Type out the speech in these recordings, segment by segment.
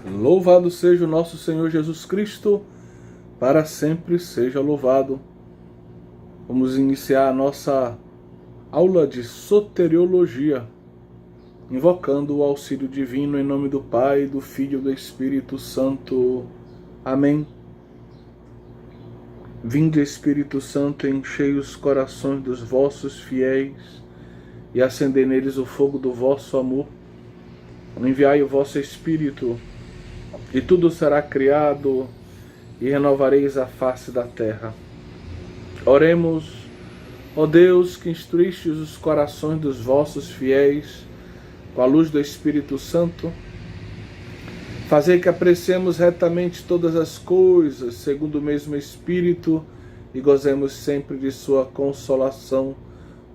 Louvado seja o nosso Senhor Jesus Cristo, para sempre seja louvado. Vamos iniciar a nossa aula de soteriologia, invocando o auxílio divino em nome do Pai, do Filho e do Espírito Santo. Amém. Vinde, Espírito Santo, enchei os corações dos vossos fiéis e acendei neles o fogo do vosso amor. Enviai o vosso Espírito, e tudo será criado, e renovareis a face da terra. Oremos. Ó Deus, que instruístes os corações dos vossos fiéis com a luz do Espírito Santo, fazei que apreciemos retamente todas as coisas, segundo o mesmo Espírito, e gozemos sempre de sua consolação,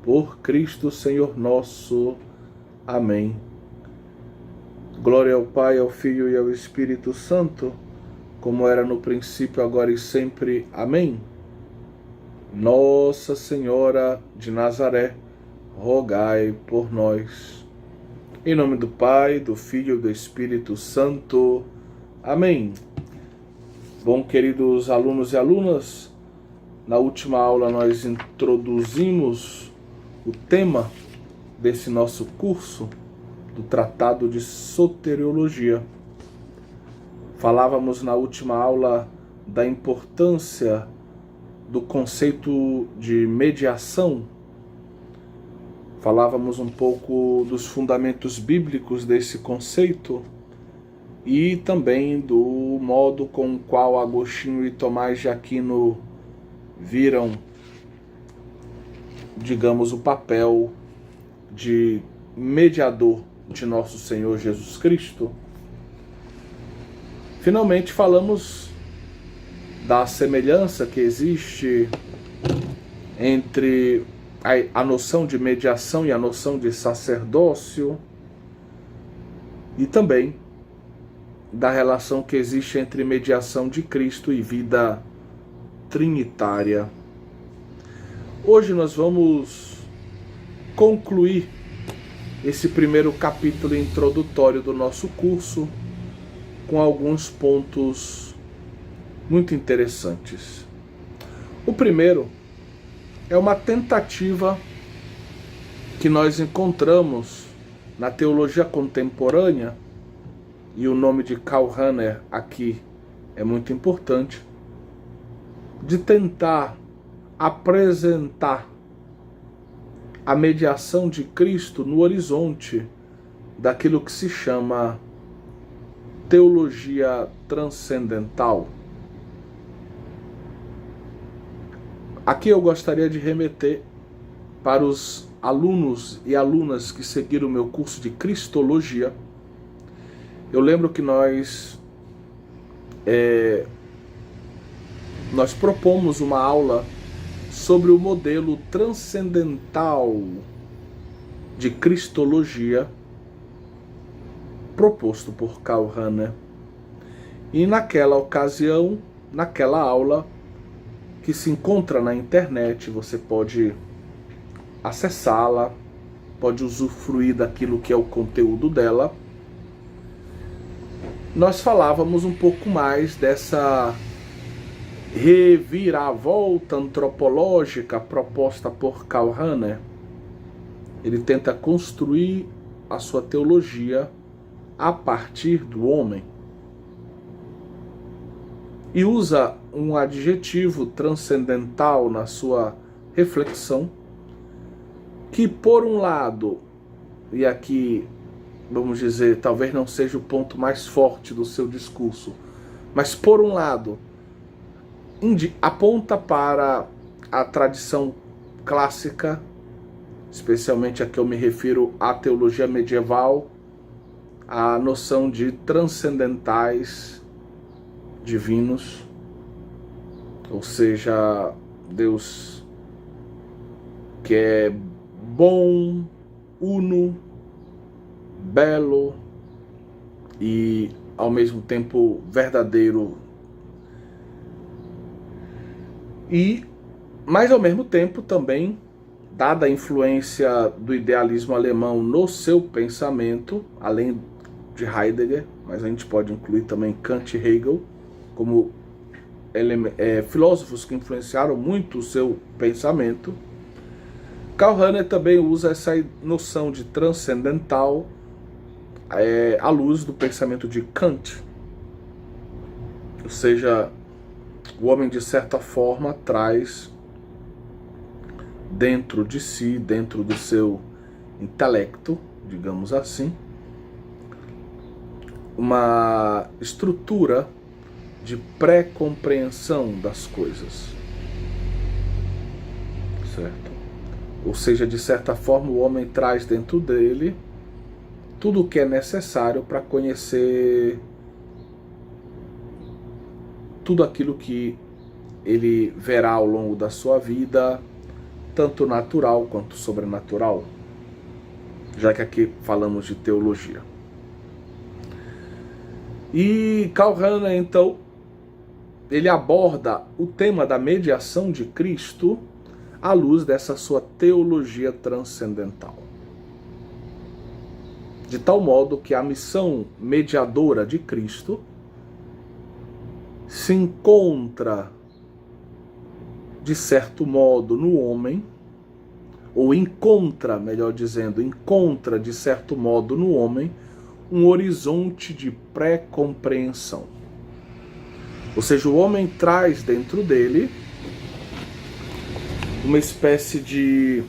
por Cristo Senhor nosso. Amém. Glória ao Pai, ao Filho e ao Espírito Santo, como era no princípio, agora e sempre. Amém. Nossa Senhora de Nazaré, rogai por nós. Em nome do Pai, do Filho e do Espírito Santo. Amém. Bom, queridos alunos e alunas, na última aula nós introduzimos o tema desse nosso curso, do Tratado de Soteriologia. Falávamos na última aula da importância do conceito de mediação. Falávamos um pouco dos fundamentos bíblicos desse conceito e também do modo com o qual Agostinho e Tomás de Aquino viram, digamos, o papel de mediador de nosso Senhor Jesus Cristo. Finalmente falamos da semelhança que existe entre a noção de mediação e a noção de sacerdócio, e também da relação que existe entre mediação de Cristo e vida trinitária. Hoje nós vamos concluir esse primeiro capítulo introdutório do nosso curso com alguns pontos muito interessantes. O primeiro é uma tentativa que nós encontramos na teologia contemporânea, e o nome de Karl Rahner aqui é muito importante, de tentar apresentar a mediação de Cristo no horizonte daquilo que se chama teologia transcendental. Aqui eu gostaria de remeter para os alunos e alunas que seguiram o meu curso de Cristologia. Eu lembro que nós propomos uma aula sobre o modelo transcendental de Cristologia proposto por Karl Rahner. E naquela ocasião, naquela aula, que se encontra na internet, você pode acessá-la, pode usufruir daquilo que é o conteúdo dela, nós falávamos um pouco mais dessa reviravolta antropológica proposta por Karl Rahner. Ele tenta construir a sua teologia a partir do homem e usa um adjetivo transcendental na sua reflexão, que por um lado, e aqui vamos dizer, talvez não seja o ponto mais forte do seu discurso, mas por um lado aponta para a tradição clássica, especialmente a que eu me refiro à teologia medieval, a noção de transcendentais divinos, ou seja, Deus que é bom, uno, belo e ao mesmo tempo verdadeiro, mas ao mesmo tempo também dada a influência do idealismo alemão no seu pensamento, além de Heidegger, mas a gente pode incluir também Kant e Hegel como filósofos que influenciaram muito o seu pensamento. Karl Rahner também usa essa noção de transcendental à luz do pensamento de Kant. Ou seja, o homem de certa forma traz dentro de si, dentro do seu intelecto, digamos assim, uma estrutura de pré-compreensão das coisas, certo? Ou seja, de certa forma o homem traz dentro dele tudo o que é necessário para conhecer tudo aquilo que ele verá ao longo da sua vida, tanto natural quanto sobrenatural, já que aqui falamos de teologia. E Karl Rahner, então, ele aborda o tema da mediação de Cristo à luz dessa sua teologia transcendental. De tal modo que a missão mediadora de Cristo se encontra, de certo modo, no homem, ou encontra, melhor dizendo, encontra, de certo modo, no homem, um horizonte de pré-compreensão. Ou seja, o homem traz dentro dele uma espécie de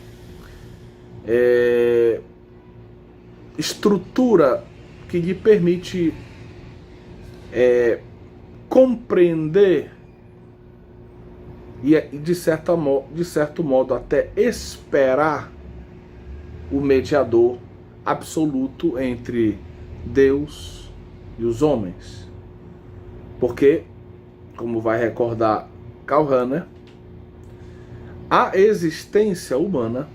estrutura que lhe permite compreender e, de certo modo, até esperar o mediador absoluto entre Deus e os homens. Porque, como vai recordar Karl Rahner, a existência humana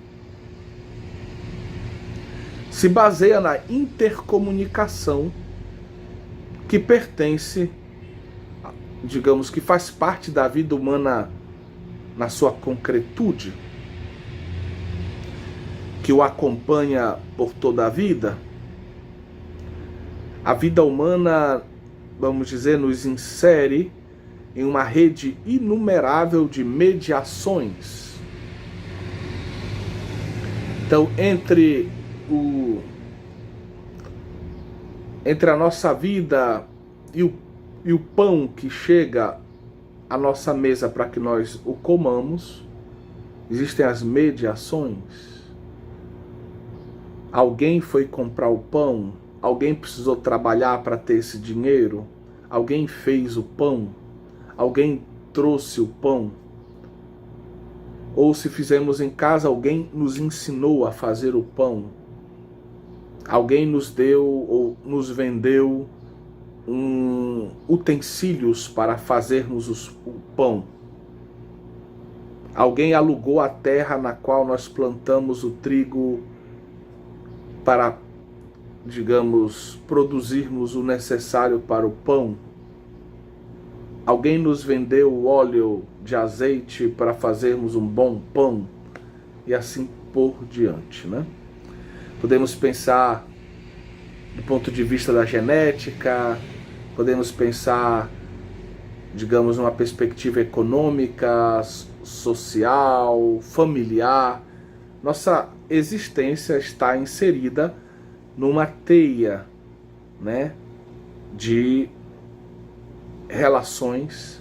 se baseia na intercomunicação que pertence, digamos, que faz parte da vida humana na sua concretude, que o acompanha por toda a vida. A vida humana, vamos dizer, nos insere em uma rede inumerável de mediações. Então, entre a nossa vida e o pão que chega à nossa mesa para que nós o comamos, existem as mediações. Alguém foi comprar o pão, alguém precisou trabalhar para ter esse dinheiro, alguém fez o pão, alguém trouxe o pão. Ou se fizemos em casa, alguém nos ensinou a fazer o pão. Alguém nos deu ou nos vendeu utensílios para fazermos o pão. Alguém alugou a terra na qual nós plantamos o trigo para, digamos, produzirmos o necessário para o pão. Alguém nos vendeu o óleo de azeite para fazermos um bom pão, e assim por diante, né? Podemos pensar do ponto de vista da genética, podemos pensar, digamos, numa perspectiva econômica, social, familiar. Nossa existência está inserida numa teia, né, de relações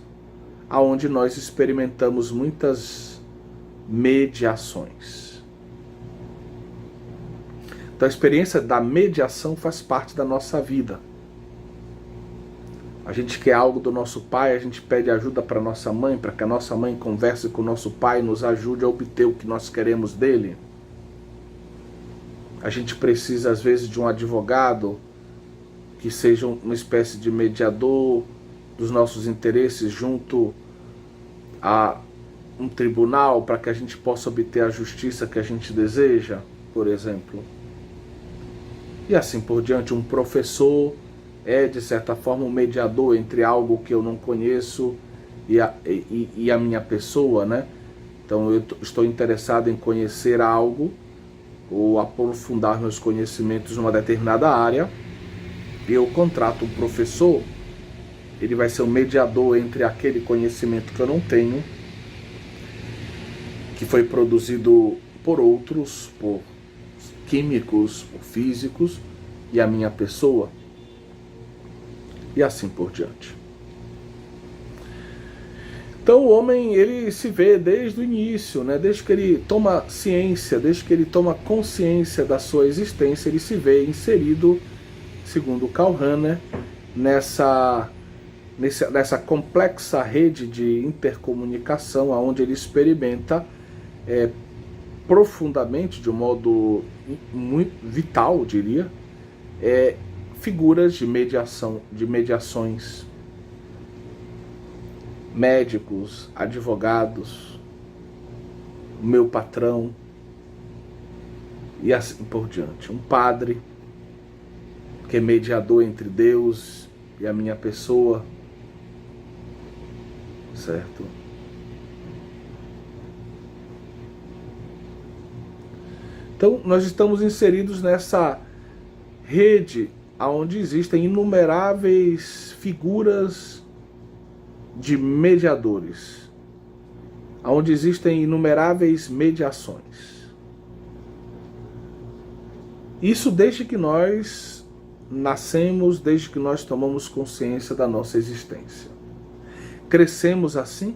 aonde nós experimentamos muitas mediações. Então a experiência da mediação faz parte da nossa vida. A gente quer algo do nosso pai, a gente pede ajuda para nossa mãe, para que a nossa mãe converse com o nosso pai e nos ajude a obter o que nós queremos dele. A gente precisa, às vezes, de um advogado que seja uma espécie de mediador dos nossos interesses junto a um tribunal para que a gente possa obter a justiça que a gente deseja, por exemplo. E assim por diante. Um professor é, de certa forma, um mediador entre algo que eu não conheço e a minha pessoa, né? Então eu estou interessado em conhecer algo ou aprofundar meus conhecimentos numa determinada área, Eu contrato um professor, ele vai ser um mediador entre aquele conhecimento que eu não tenho, que foi produzido por outros, por químicos, por físicos, e a minha pessoa, e assim por diante. Então o homem, ele se vê desde o início, né? Desde que ele toma ciência, desde que ele toma consciência da sua existência, ele se vê inserido, segundo Karl Rahner, nessa complexa rede de intercomunicação, onde ele experimenta profundamente, de um modo muito vital, diria, figuras de mediações, médicos, advogados, meu patrão e assim por diante. Um padre que é mediador entre Deus e a minha pessoa, certo? Então nós estamos inseridos nessa rede onde existem inumeráveis figuras de mediadores, onde existem inumeráveis mediações. Isso desde que nós nascemos, desde que nós tomamos consciência da nossa existência. Crescemos assim,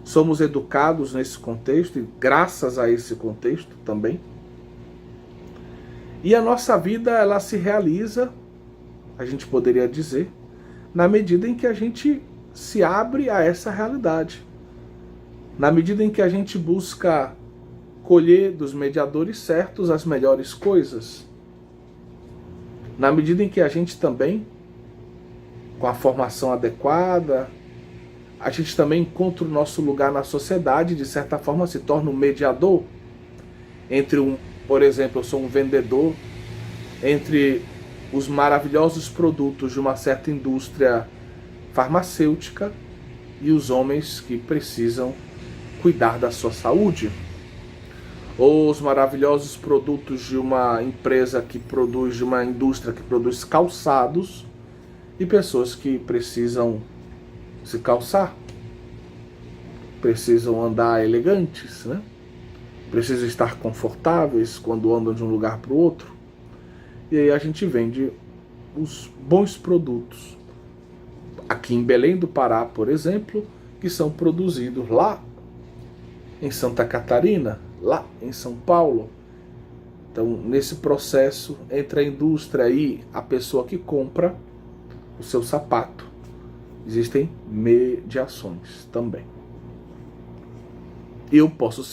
somos educados nesse contexto e graças a esse contexto também. E a nossa vida, ela se realiza, a gente poderia dizer, na medida em que a gente se abre a essa realidade. Na medida em que a gente busca colher dos mediadores certos as melhores coisas. Na medida em que a gente também, com a formação adequada, a gente também encontra o nosso lugar na sociedade, de certa forma se torna um mediador entre por exemplo, eu sou um vendedor, entre os maravilhosos produtos de uma certa indústria farmacêutica e os homens que precisam cuidar da sua saúde. Ou os maravilhosos produtos de uma empresa que produz, de uma indústria que produz calçados e pessoas que precisam se calçar, precisam andar elegantes, né? Precisam estar confortáveis quando andam de um lugar para o outro. E aí a gente vende os bons produtos. Aqui em Belém do Pará, por exemplo, que são produzidos lá em Santa Catarina, lá em São Paulo. Então, nesse processo, entre a indústria e a pessoa que compra o seu sapato, existem mediações também. Eu posso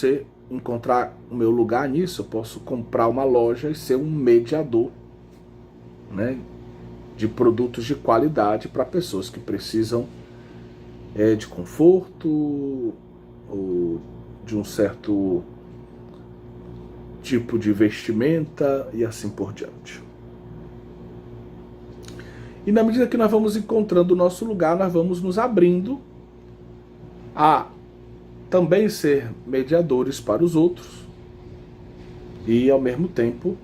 encontrar o meu lugar nisso, eu posso comprar uma loja e ser um mediador, né, de produtos de qualidade para pessoas que precisam de conforto ou de um certo tipo de vestimenta e assim por diante. E na medida que nós vamos encontrando o nosso lugar, nós vamos nos abrindo a também ser mediadores para os outros e ao mesmo tempo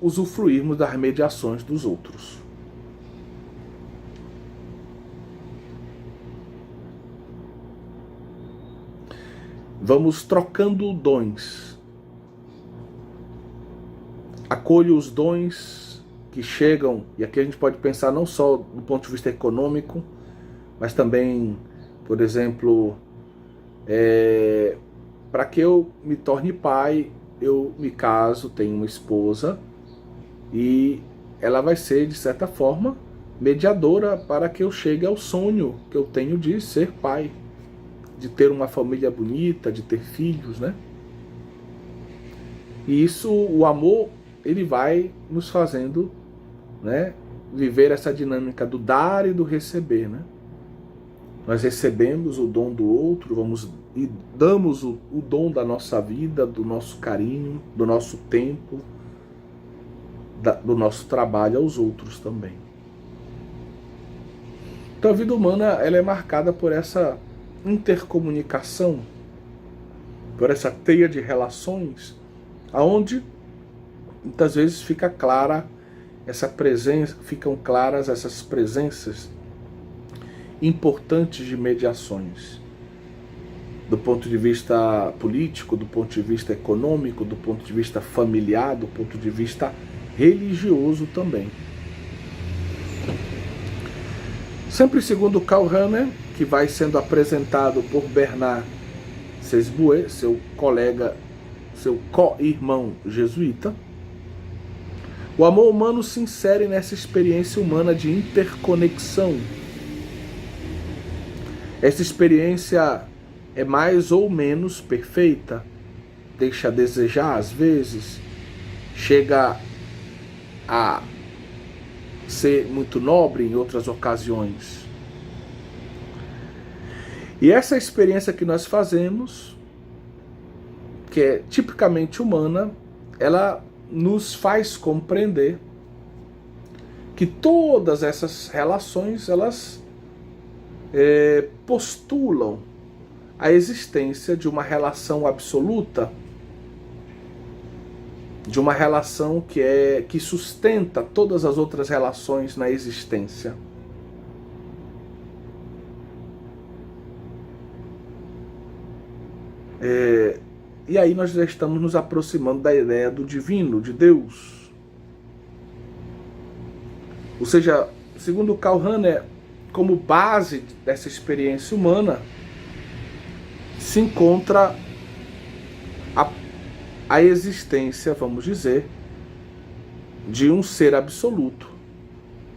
usufruirmos das mediações dos outros. Vamos trocando dons. Acolho os dons que chegam, e aqui a gente pode pensar não só do ponto de vista econômico, mas também, por exemplo, para que eu me torne pai, eu me caso, tenho uma esposa, e ela vai ser, de certa forma, mediadora para que eu chegue ao sonho que eu tenho de ser pai, de ter uma família bonita, de ter filhos, né? E isso, o amor, ele vai nos fazendo, né, viver essa dinâmica do dar e do receber, né? Nós recebemos o dom do outro, e damos o dom da nossa vida, do nosso carinho, do nosso tempo, do nosso trabalho aos outros também. Então a vida humana, ela é marcada por essa intercomunicação, por essa teia de relações, aonde muitas vezes fica clara essa presença, ficam claras essas presenças importantes de mediações. Do ponto de vista político, do ponto de vista econômico, do ponto de vista familiar, do ponto de vista religioso também. Sempre segundo Karl Rahner, que vai sendo apresentado por Bernard Sesbue, seu colega, seu co-irmão jesuíta, o amor humano se insere nessa experiência humana de interconexão. Essa experiência é mais ou menos perfeita, deixa a desejar às vezes, chega a ser muito nobre em outras ocasiões. E essa experiência que nós fazemos, que é tipicamente humana, ela nos faz compreender que todas essas relações, elas postulam a existência de uma relação absoluta, de uma relação que sustenta todas as outras relações na existência. E aí nós já estamos nos aproximando da ideia do divino, de Deus. Ou seja, segundo Karl Rahner, como base dessa experiência humana, se encontra a existência, vamos dizer, de um ser absoluto,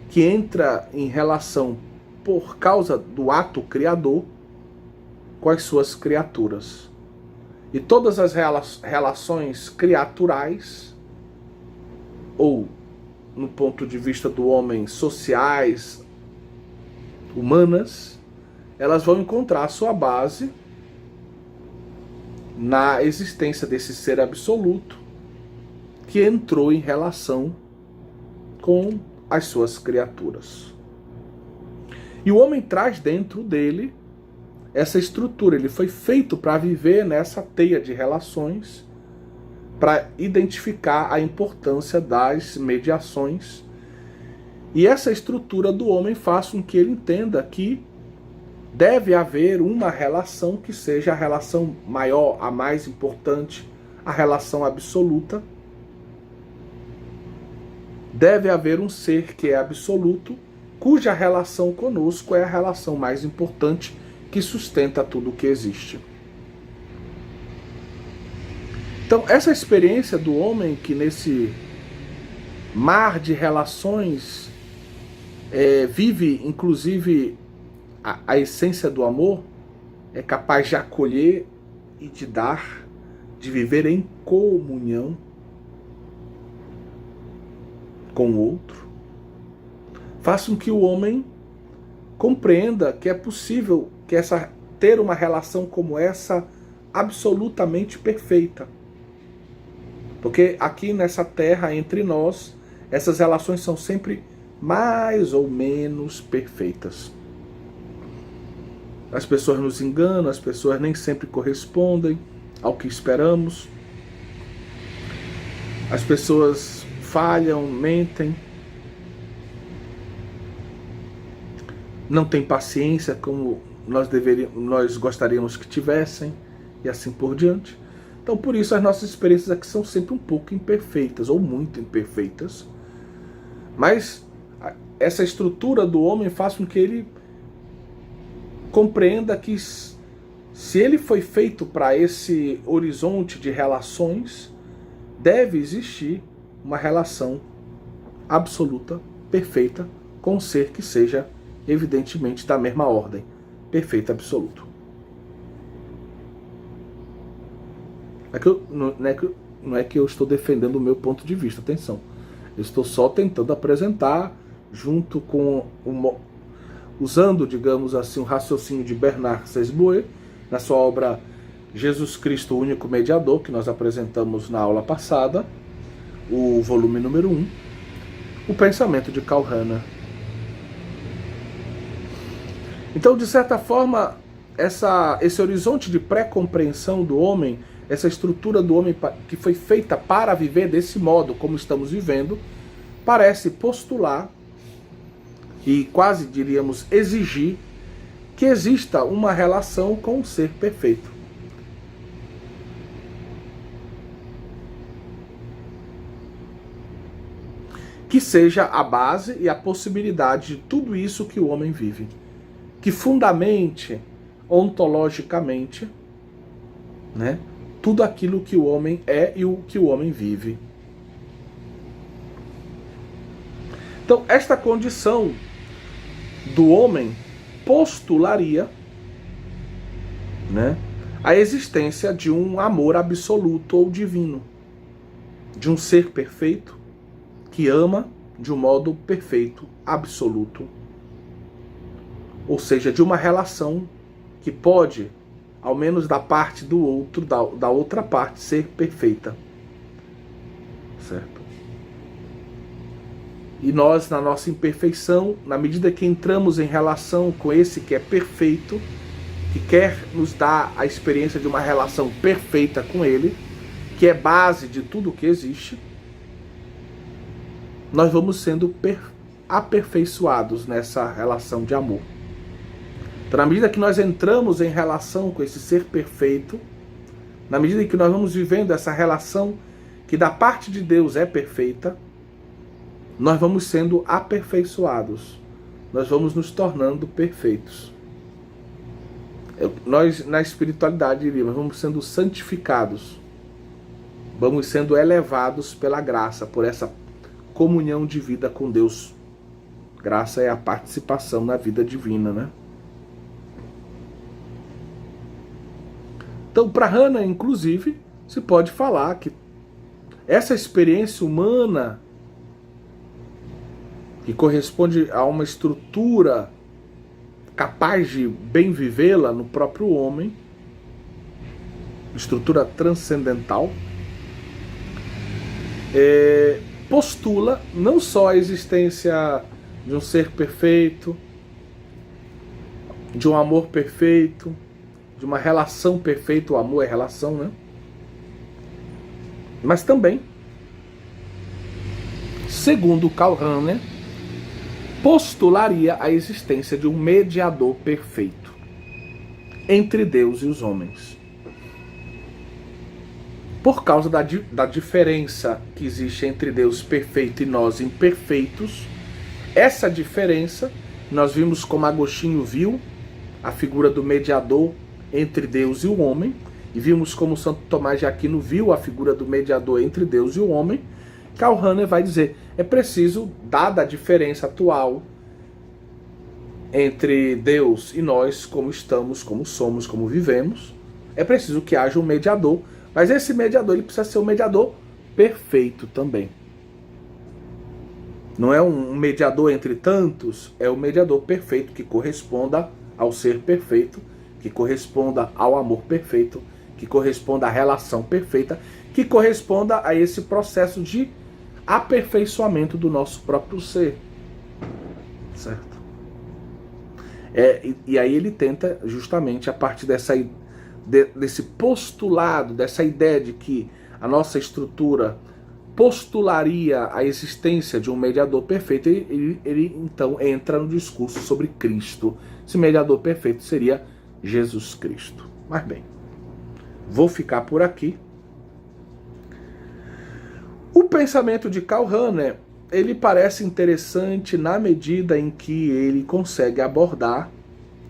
que entra em relação por causa do ato criador com as suas criaturas. E todas as relações criaturais, ou no ponto de vista do homem, sociais, humanas, elas vão encontrar a sua base na existência desse ser absoluto que entrou em relação com as suas criaturas. E o homem traz dentro dele essa estrutura, ele foi feito para viver nessa teia de relações, para identificar a importância das mediações. E essa estrutura do homem faz com que ele entenda que deve haver uma relação que seja a relação maior, a mais importante, a relação absoluta. Deve haver um ser que é absoluto, cuja relação conosco é a relação mais importante, que sustenta tudo o que existe. Então, essa experiência do homem que nesse mar de relações vive, inclusive, a essência do amor, é capaz de acolher e de dar, de viver em comunhão com o outro, faz com que o homem compreenda que é possível ter uma relação como essa absolutamente perfeita. Porque aqui nessa terra, entre nós, essas relações são sempre mais ou menos perfeitas. As pessoas nos enganam, as pessoas nem sempre correspondem ao que esperamos. As pessoas falham, mentem. Não têm paciência como nós gostaríamos que tivessem, e assim por diante. Então, por isso, as nossas experiências aqui são sempre um pouco imperfeitas, ou muito imperfeitas. Mas essa estrutura do homem faz com que ele compreenda que se ele foi feito para esse horizonte de relações, deve existir uma relação absoluta, perfeita, com um ser que seja, evidentemente, da mesma ordem, perfeito, absoluto. Não é que eu estou defendendo o meu ponto de vista, atenção. Eu estou só tentando apresentar, junto com usando, digamos assim, o raciocínio de Bernard Sesbue, na sua obra Jesus Cristo, o Único Mediador, que nós apresentamos na aula passada, o volume número 1, o pensamento de Karl Rahner. Então, de certa forma, esse horizonte de pré-compreensão do homem, essa estrutura do homem que foi feita para viver desse modo, como estamos vivendo, parece postular e quase diríamos exigir que exista uma relação com o ser perfeito. Que seja a base e a possibilidade de tudo isso que o homem vive. Que fundamente, ontologicamente, né, tudo aquilo que o homem é e o que o homem vive. Então, esta condição do homem postularia, né, a existência de um amor absoluto ou divino, de um ser perfeito que ama de um modo perfeito, absoluto. Ou seja, de uma relação que pode, ao menos da parte do outro, da outra parte, ser perfeita. Certo? E nós, na nossa imperfeição, na medida que entramos em relação com esse que é perfeito, que quer nos dar a experiência de uma relação perfeita com ele, que é base de tudo que existe, nós vamos sendo aperfeiçoados nessa relação de amor. Então, na medida que nós entramos em relação com esse ser perfeito, na medida em que nós vamos vivendo essa relação que da parte de Deus é perfeita, nós vamos sendo aperfeiçoados. Nós vamos nos tornando perfeitos. Nós, na espiritualidade, diríamos, vamos sendo santificados. Vamos sendo elevados pela graça, por essa comunhão de vida com Deus. Graça é a participação na vida divina, né? Então, para Hannah, inclusive, se pode falar que essa experiência humana, que corresponde a uma estrutura capaz de bem vivê-la no próprio homem, estrutura transcendental, postula não só a existência de um ser perfeito, de um amor perfeito, de uma relação perfeita. O amor é relação, né? Mas também, segundo Karl Rahner, postularia a existência de um mediador perfeito entre Deus e os homens. Por causa da diferença que existe entre Deus perfeito e nós imperfeitos, essa diferença, nós vimos como Agostinho viu a figura do mediador entre Deus e o homem, e vimos como Santo Tomás de Aquino viu a figura do mediador entre Deus e o homem. Karl Rahner vai dizer, é preciso, dada a diferença atual entre Deus e nós, como estamos, como somos, como vivemos, é preciso que haja um mediador, mas esse mediador ele precisa ser um mediador perfeito também. Não é um mediador entre tantos, é um mediador perfeito que corresponda ao ser perfeito, que corresponda ao amor perfeito, que corresponda à relação perfeita, que corresponda a esse processo de aperfeiçoamento do nosso próprio ser. Certo? E aí ele tenta justamente a partir desse postulado, dessa ideia de que a nossa estrutura postularia a existência de um mediador perfeito, ele então entra no discurso sobre Cristo. Esse mediador perfeito seria Jesus Cristo. Mas bem, vou ficar por aqui. O pensamento de Karl Rahner, ele parece interessante na medida em que ele consegue abordar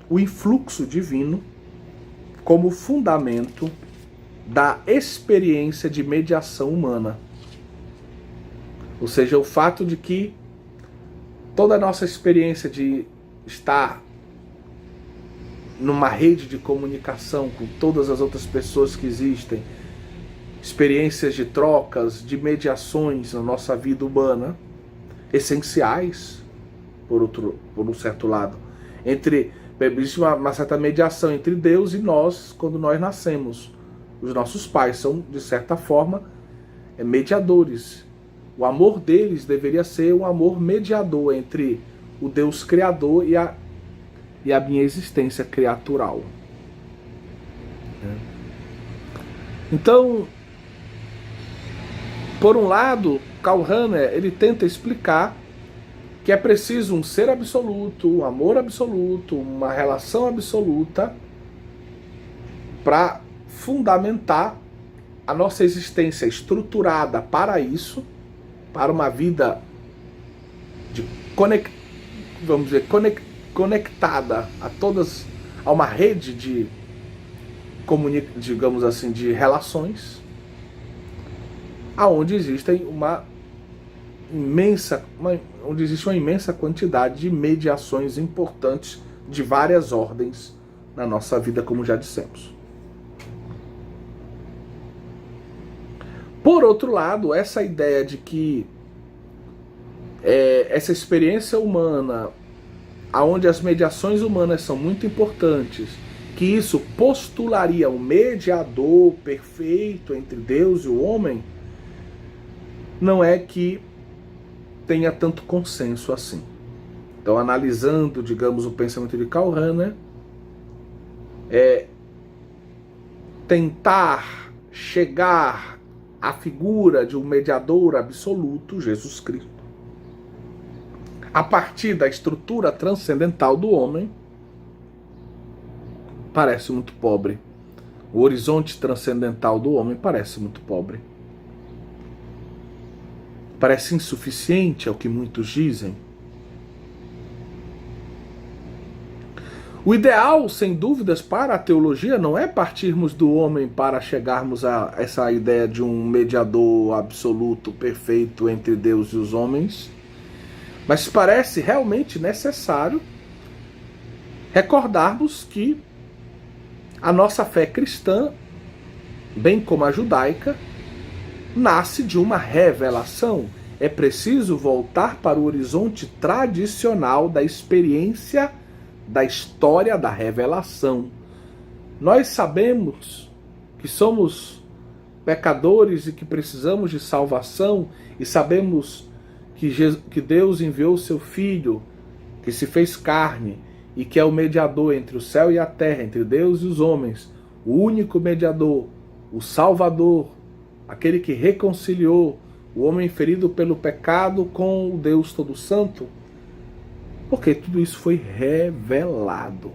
o influxo divino como fundamento da experiência de mediação humana. Ou seja, o fato de que toda a nossa experiência de estar numa rede de comunicação com todas as outras pessoas que existem, experiências de trocas, de mediações na nossa vida humana, essenciais, por um certo lado. Existe uma certa mediação entre Deus e nós quando nós nascemos. Os nossos pais são, de certa forma, mediadores. O amor deles deveria ser um amor mediador entre o Deus Criador e a minha existência criatural. Então, por um lado, Karl Rahner, ele tenta explicar que é preciso um ser absoluto, um amor absoluto, uma relação absoluta para fundamentar a nossa existência estruturada para isso, para uma vida de conectada a uma rede de, digamos assim, de relações, aonde existem onde existe uma imensa quantidade de mediações importantes de várias ordens na nossa vida, como já dissemos. Por outro lado, essa ideia de que essa experiência humana, onde as mediações humanas são muito importantes, que isso postularia um mediador perfeito entre Deus e o homem, não é que tenha tanto consenso assim. Então, analisando, digamos, o pensamento de Karl Rahner, tentar chegar à figura de um mediador absoluto, Jesus Cristo, a partir da estrutura transcendental do homem, parece muito pobre. O horizonte transcendental do homem parece muito pobre. Parece insuficiente, é o que muitos dizem. O ideal, sem dúvidas, para a teologia não é partirmos do homem para chegarmos a essa ideia de um mediador absoluto, perfeito entre Deus e os homens, mas parece realmente necessário recordarmos que a nossa fé cristã, bem como a judaica, nasce de uma revelação. É preciso voltar para o horizonte tradicional da experiência da história da revelação. Nós sabemos que somos pecadores e que precisamos de salvação, e sabemos que Deus enviou o seu Filho, que se fez carne, e que é o mediador entre o céu e a terra, entre Deus e os homens, o único mediador, o Salvador, aquele que reconciliou o homem ferido pelo pecado com o Deus Todo-Santo, porque tudo isso foi revelado.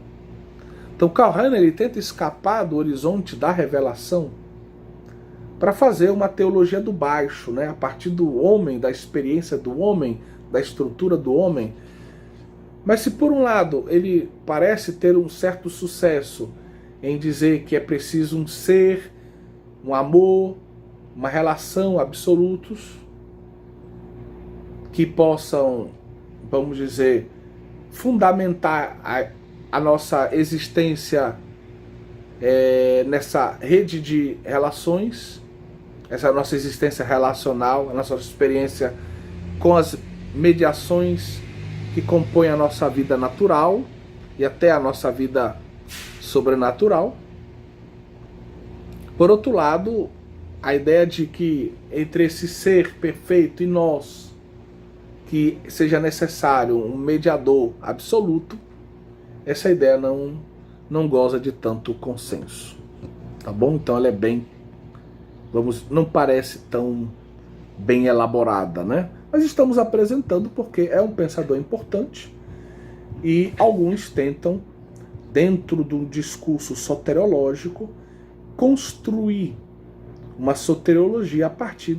Então Karl Rahner, ele tenta escapar do horizonte da revelação para fazer uma teologia do baixo, né? A partir do homem, da experiência do homem, da estrutura do homem. Mas se por um lado ele parece ter um certo sucesso em dizer que é preciso um ser, um amor, uma relação absolutos que possam, vamos dizer, fundamentar a nossa existência nessa rede de relações, essa nossa existência relacional, a nossa experiência com as mediações que compõem a nossa vida natural e até a nossa vida sobrenatural. Por outro lado, a ideia de que entre esse ser perfeito e nós, que seja necessário um mediador absoluto, essa ideia não goza de tanto consenso. Tá bom? Então ela é bem, não parece tão bem elaborada, né? Mas estamos apresentando porque é um pensador importante e alguns tentam, dentro de um discurso soteriológico, construir uma soteriologia a partir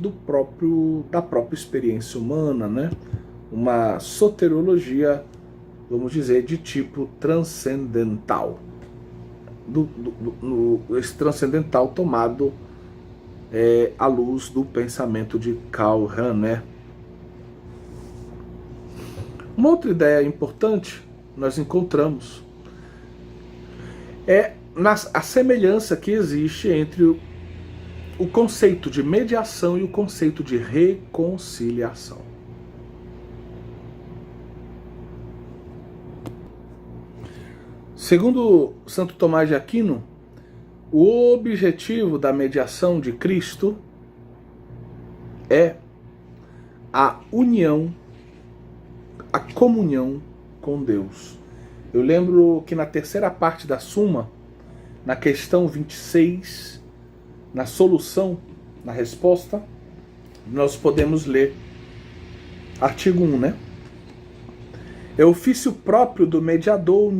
da própria experiência humana, né? Uma soteriologia, vamos dizer, de tipo transcendental. Esse transcendental tomado à luz do pensamento de Karl Rahner. Uma outra ideia importante nós encontramos a semelhança que existe entre o conceito de mediação e o conceito de reconciliação. Segundo Santo Tomás de Aquino, o objetivo da mediação de Cristo é a união, a comunhão com Deus. Eu lembro que na terceira parte da Suma, na questão 26, na solução, na resposta, nós podemos ler artigo 1, né? É ofício próprio do mediador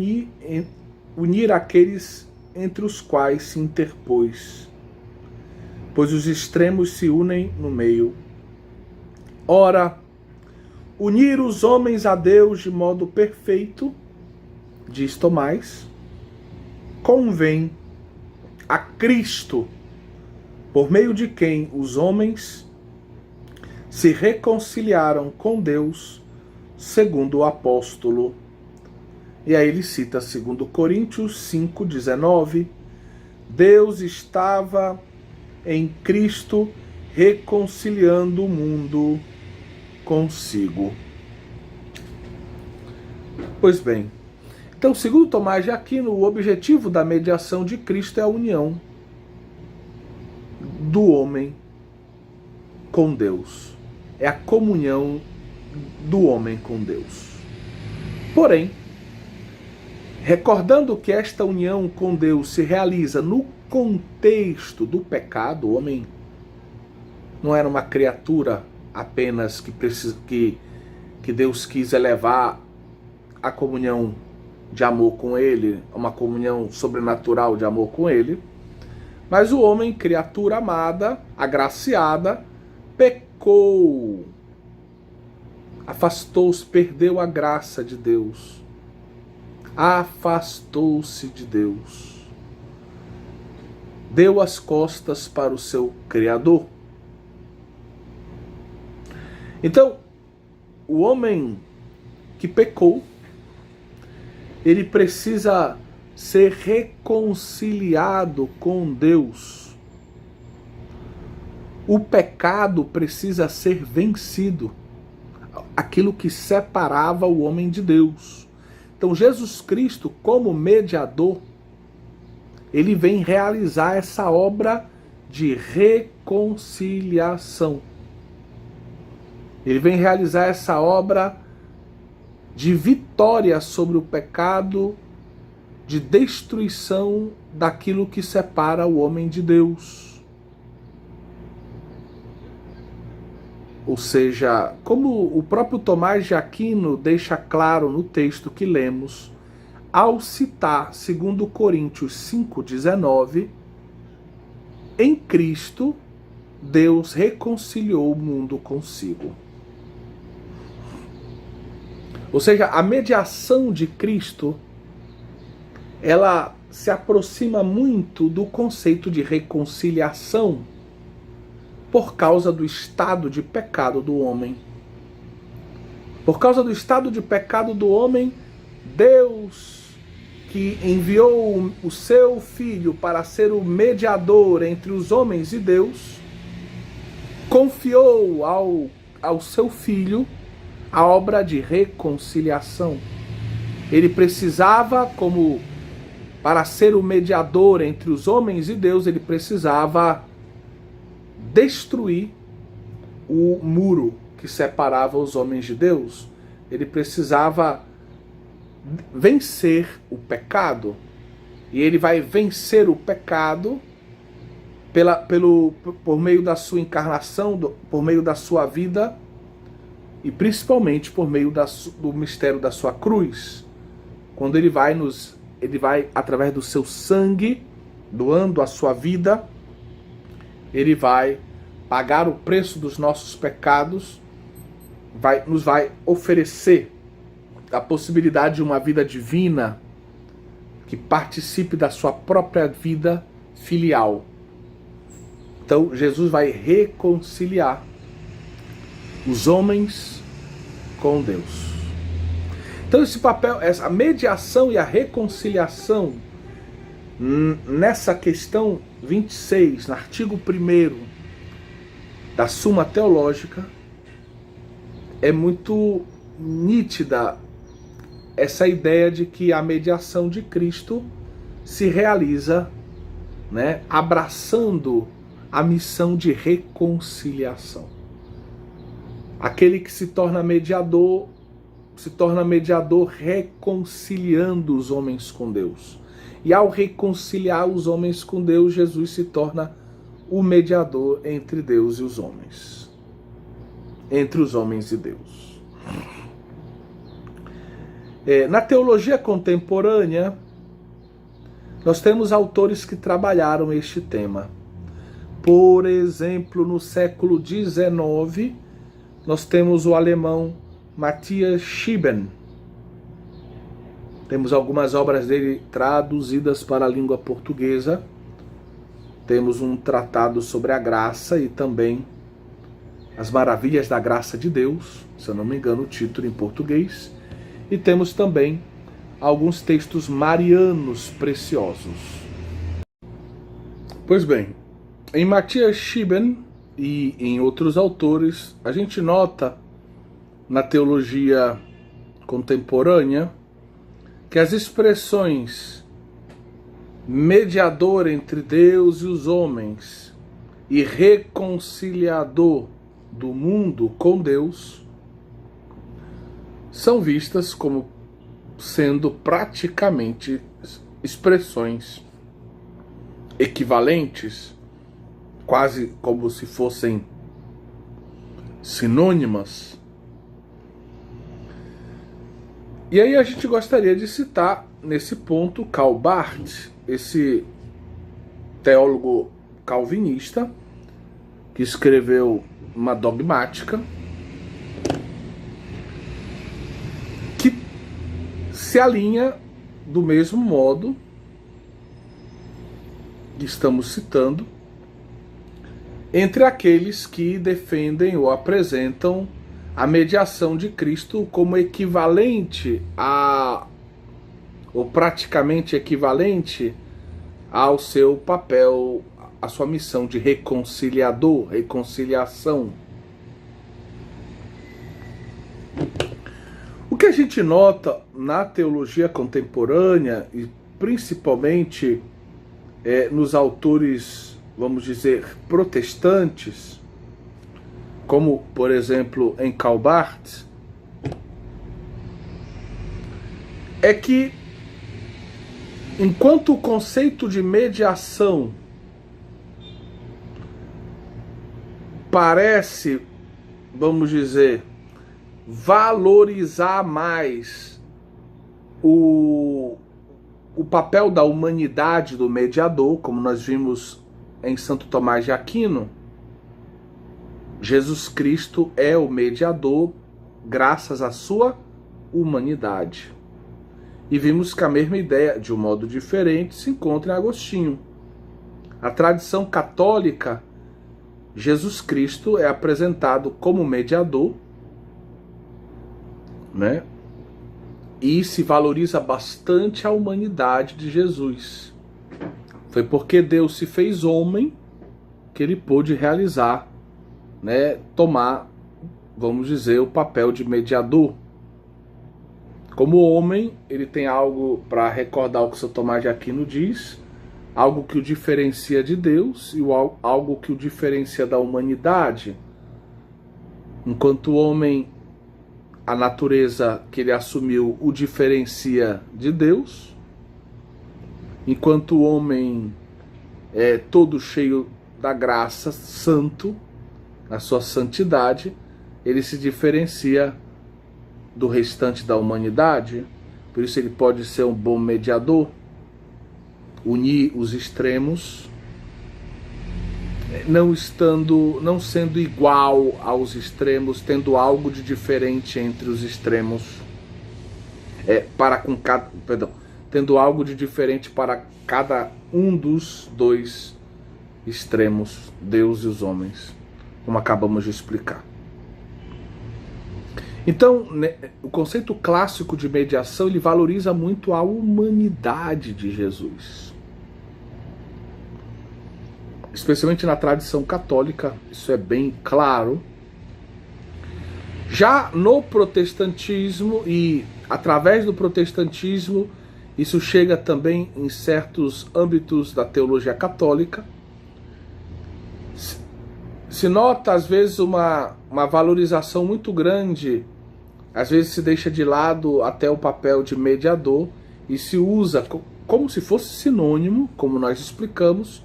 unir aqueles entre os quais se interpôs, pois os extremos se unem no meio. Ora, unir os homens a Deus de modo perfeito, diz Tomás, convém a Cristo, por meio de quem os homens se reconciliaram com Deus, segundo o apóstolo. E aí ele cita 2 Coríntios 5,19, Deus estava em Cristo reconciliando o mundo consigo. Pois bem, então, segundo Tomás de Aquino, o objetivo da mediação de Cristo é a união do homem com Deus. É a comunhão do homem com Deus. Porém, recordando que esta união com Deus se realiza no contexto do pecado, o homem não era uma criatura apenas que Deus quis elevar a comunhão de amor com ele, uma comunhão sobrenatural de amor com ele, mas o homem, criatura amada, agraciada, pecou, afastou-se, perdeu a graça de Deus, afastou-se de Deus, deu as costas para o seu Criador. Então, o homem que pecou, ele precisa ser reconciliado com Deus. O pecado precisa ser vencido, aquilo que separava o homem de Deus. Então, Jesus Cristo, como mediador, ele vem realizar essa obra de reconciliação. Ele vem realizar essa obra de vitória sobre o pecado, de destruição daquilo que separa o homem de Deus. Ou seja, como o próprio Tomás de Aquino deixa claro no texto que lemos, ao citar 2 Coríntios 5,19, em Cristo, Deus reconciliou o mundo consigo. Ou seja, a mediação de Cristo, ela se aproxima muito do conceito de reconciliação por causa do estado de pecado do homem. Por causa do estado de pecado do homem, Deus, que enviou o seu Filho para ser o mediador entre os homens e Deus, confiou ao seu Filho a obra de reconciliação. Ele precisava, para ser o mediador entre os homens e Deus, ele precisava destruir o muro que separava os homens de Deus. Ele precisava vencer o pecado. E ele vai vencer o pecado por meio da sua encarnação, por meio da sua vida, e principalmente por meio do mistério da sua cruz, quando ele vai através do seu sangue, doando a sua vida, ele vai pagar o preço dos nossos pecados, nos vai oferecer a possibilidade de uma vida divina que participe da sua própria vida filial. Então Jesus vai reconciliar os homens com Deus. Então esse papel, essa mediação e a reconciliação, nessa questão 26, no artigo 1º da Suma Teológica, é muito nítida essa ideia de que a mediação de Cristo se realiza, né, abraçando a missão de reconciliação. Aquele que se torna mediador reconciliando os homens com Deus. E ao reconciliar os homens com Deus, Jesus se torna o mediador entre Deus e os homens. entre os homens e Deus. Na teologia contemporânea, nós temos autores que trabalharam este tema. Por exemplo, no século XIX, nós temos o alemão Matthias Schieben. Temos algumas obras dele traduzidas para a língua portuguesa. Temos um tratado sobre a graça e também as maravilhas da graça de Deus, se eu não me engano o título em português. E temos também alguns textos marianos preciosos. Pois bem, em Matthias Schieben e em outros autores, a gente nota na teologia contemporânea que as expressões mediador entre Deus e os homens e reconciliador do mundo com Deus são vistas como sendo praticamente expressões equivalentes, quase como se fossem sinônimas. E aí a gente gostaria de citar nesse ponto Karl Barth, esse teólogo calvinista que escreveu uma dogmática que se alinha do mesmo modo que estamos citando entre aqueles que defendem ou apresentam a mediação de Cristo como equivalente ou praticamente equivalente ao seu papel, à sua missão de reconciliador, reconciliação. O que a gente nota na teologia contemporânea, e principalmente nos autores, vamos dizer, protestantes, como, por exemplo, em Karl Barth, é que, enquanto o conceito de mediação parece, vamos dizer, valorizar mais o papel da humanidade do mediador, como nós vimos em Santo Tomás de Aquino, Jesus Cristo é o mediador graças à sua humanidade. E vimos que a mesma ideia, de um modo diferente, se encontra em Agostinho. A tradição católica, Jesus Cristo é apresentado como mediador, né? E se valoriza bastante a humanidade de Jesus. Foi porque Deus se fez homem que ele pôde realizar, né, tomar, vamos dizer, o papel de mediador. Como homem, ele tem algo para recordar o que São Tomás de Aquino diz, algo que o diferencia de Deus e algo que o diferencia da humanidade. Enquanto o homem, a natureza que ele assumiu o diferencia de Deus, enquanto o homem é todo cheio da graça, santo, a sua santidade, ele se diferencia do restante da humanidade. Por isso ele pode ser um bom mediador, unir os extremos, não sendo igual aos extremos, tendo algo de diferente entre os extremos, tendo algo de diferente para cada um dos dois extremos, Deus e os homens, como acabamos de explicar. Então, o conceito clássico de mediação, ele valoriza muito a humanidade de Jesus. Especialmente na tradição católica, isso é bem claro. Já no protestantismo, e através do protestantismo, isso chega também em certos âmbitos da teologia católica, se nota às vezes uma valorização muito grande, às vezes se deixa de lado até o papel de mediador e se usa como se fosse sinônimo, como nós explicamos,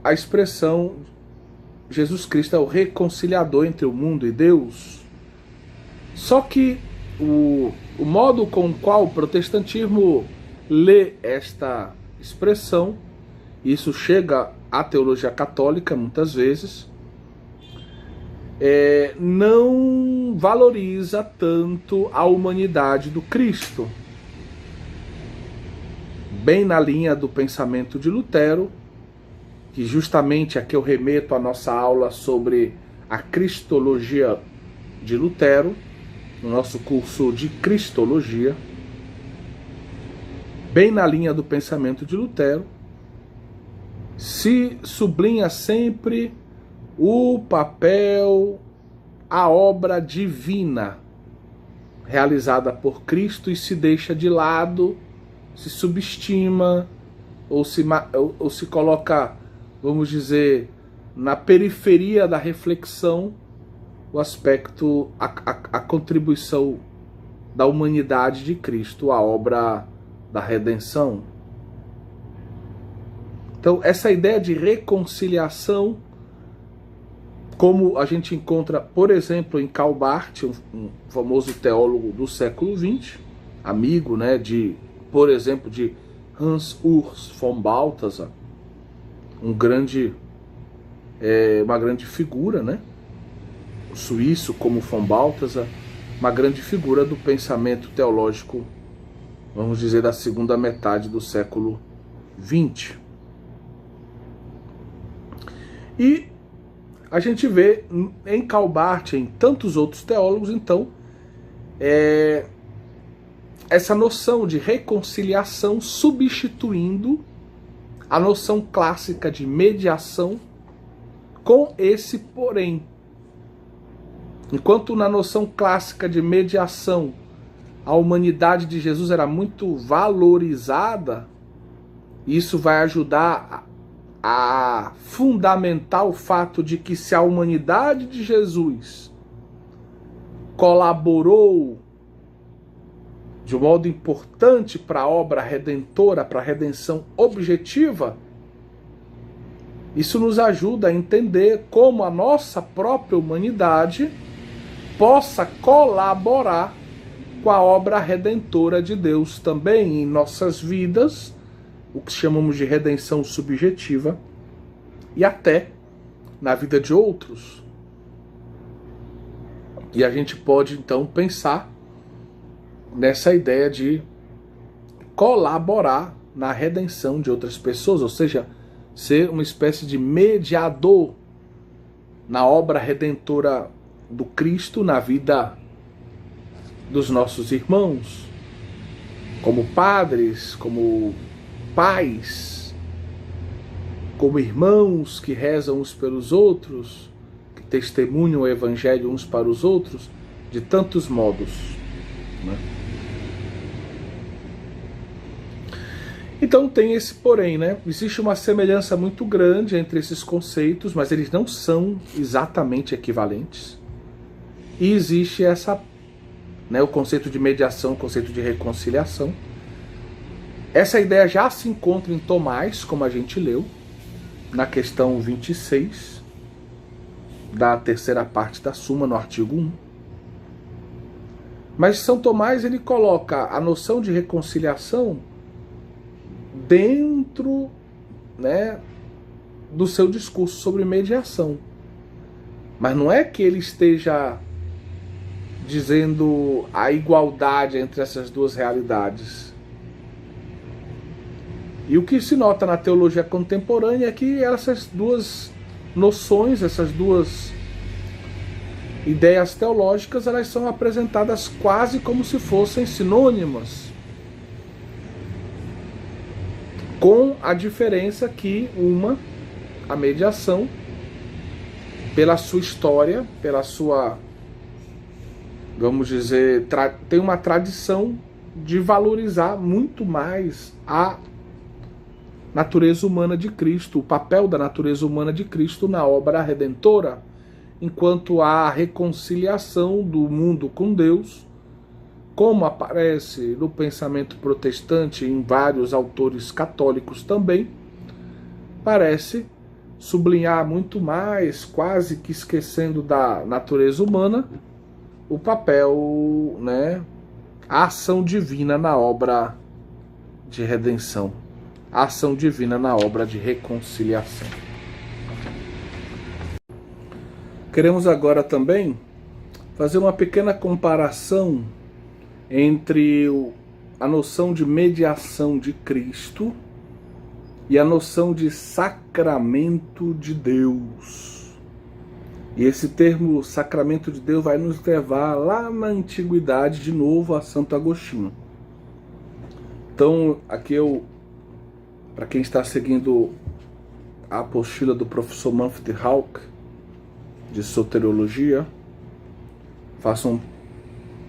a expressão Jesus Cristo é o reconciliador entre o mundo e Deus. Só que o modo com o qual o protestantismo lê esta expressão, isso chega à teologia católica muitas vezes, não valoriza tanto a humanidade do Cristo. Bem na linha do pensamento de Lutero, que justamente aqui eu remeto à nossa aula sobre a Cristologia de Lutero, no nosso curso de Cristologia, bem na linha do pensamento de Lutero, se sublinha sempre o papel, a obra divina realizada por Cristo e se deixa de lado, se subestima ou se coloca, vamos dizer, na periferia da reflexão o aspecto, a contribuição da humanidade de Cristo, a obra da redenção. Então, essa ideia de reconciliação, como a gente encontra, por exemplo, em Karl Barth, um famoso teólogo do século XX, amigo, né, por exemplo, de Hans Urs von Balthasar, uma grande figura, né? O suíço como von Balthasar, uma grande figura do pensamento teológico, vamos dizer, da segunda metade do século XX. E a gente vê em Karl Barth, em tantos outros teólogos, então, essa noção de reconciliação substituindo a noção clássica de mediação com esse porém. Enquanto na noção clássica de mediação a humanidade de Jesus era muito valorizada, isso vai ajudar a fundamentar o fato de que se a humanidade de Jesus colaborou de um modo importante para a obra redentora, para a redenção objetiva, isso nos ajuda a entender como a nossa própria humanidade possa colaborar com a obra redentora de Deus também em nossas vidas, o que chamamos de redenção subjetiva, e até na vida de outros. E a gente pode então pensar nessa ideia de colaborar na redenção de outras pessoas, ou seja, ser uma espécie de mediador na obra redentora do Cristo na vida dos nossos irmãos, como padres, como pais, como irmãos que rezam uns pelos outros, que testemunham o Evangelho uns para os outros, de tantos modos, né? Então tem esse porém, né? Existe uma semelhança muito grande entre esses conceitos, mas eles não são exatamente equivalentes. E existe o conceito de mediação, o conceito de reconciliação. Essa ideia já se encontra em Tomás, como a gente leu, na questão 26, da terceira parte da Suma, no artigo 1. Mas São Tomás, ele coloca a noção de reconciliação dentro, né, do seu discurso sobre mediação. Mas não é que ele esteja dizendo a igualdade entre essas duas realidades. E o que se nota na teologia contemporânea é que essas duas noções, essas duas ideias teológicas, elas são apresentadas quase como se fossem sinônimas, com a diferença que a mediação, pela sua história, pela sua, vamos dizer, tem uma tradição de valorizar muito mais a natureza humana de Cristo, o papel da natureza humana de Cristo na obra redentora, enquanto a reconciliação do mundo com Deus, como aparece no pensamento protestante em vários autores católicos também, parece sublinhar muito mais, quase que esquecendo da natureza humana, o papel, né, a ação divina na obra de redenção, a ação divina na obra de reconciliação. Queremos agora também fazer uma pequena comparação entre a noção de mediação de Cristo e a noção de sacramento de Deus. E esse termo sacramento de Deus vai nos levar lá na antiguidade de novo a Santo Agostinho. Então, aqui para quem está seguindo a apostila do professor Manfred Hauck, de soteriologia, façam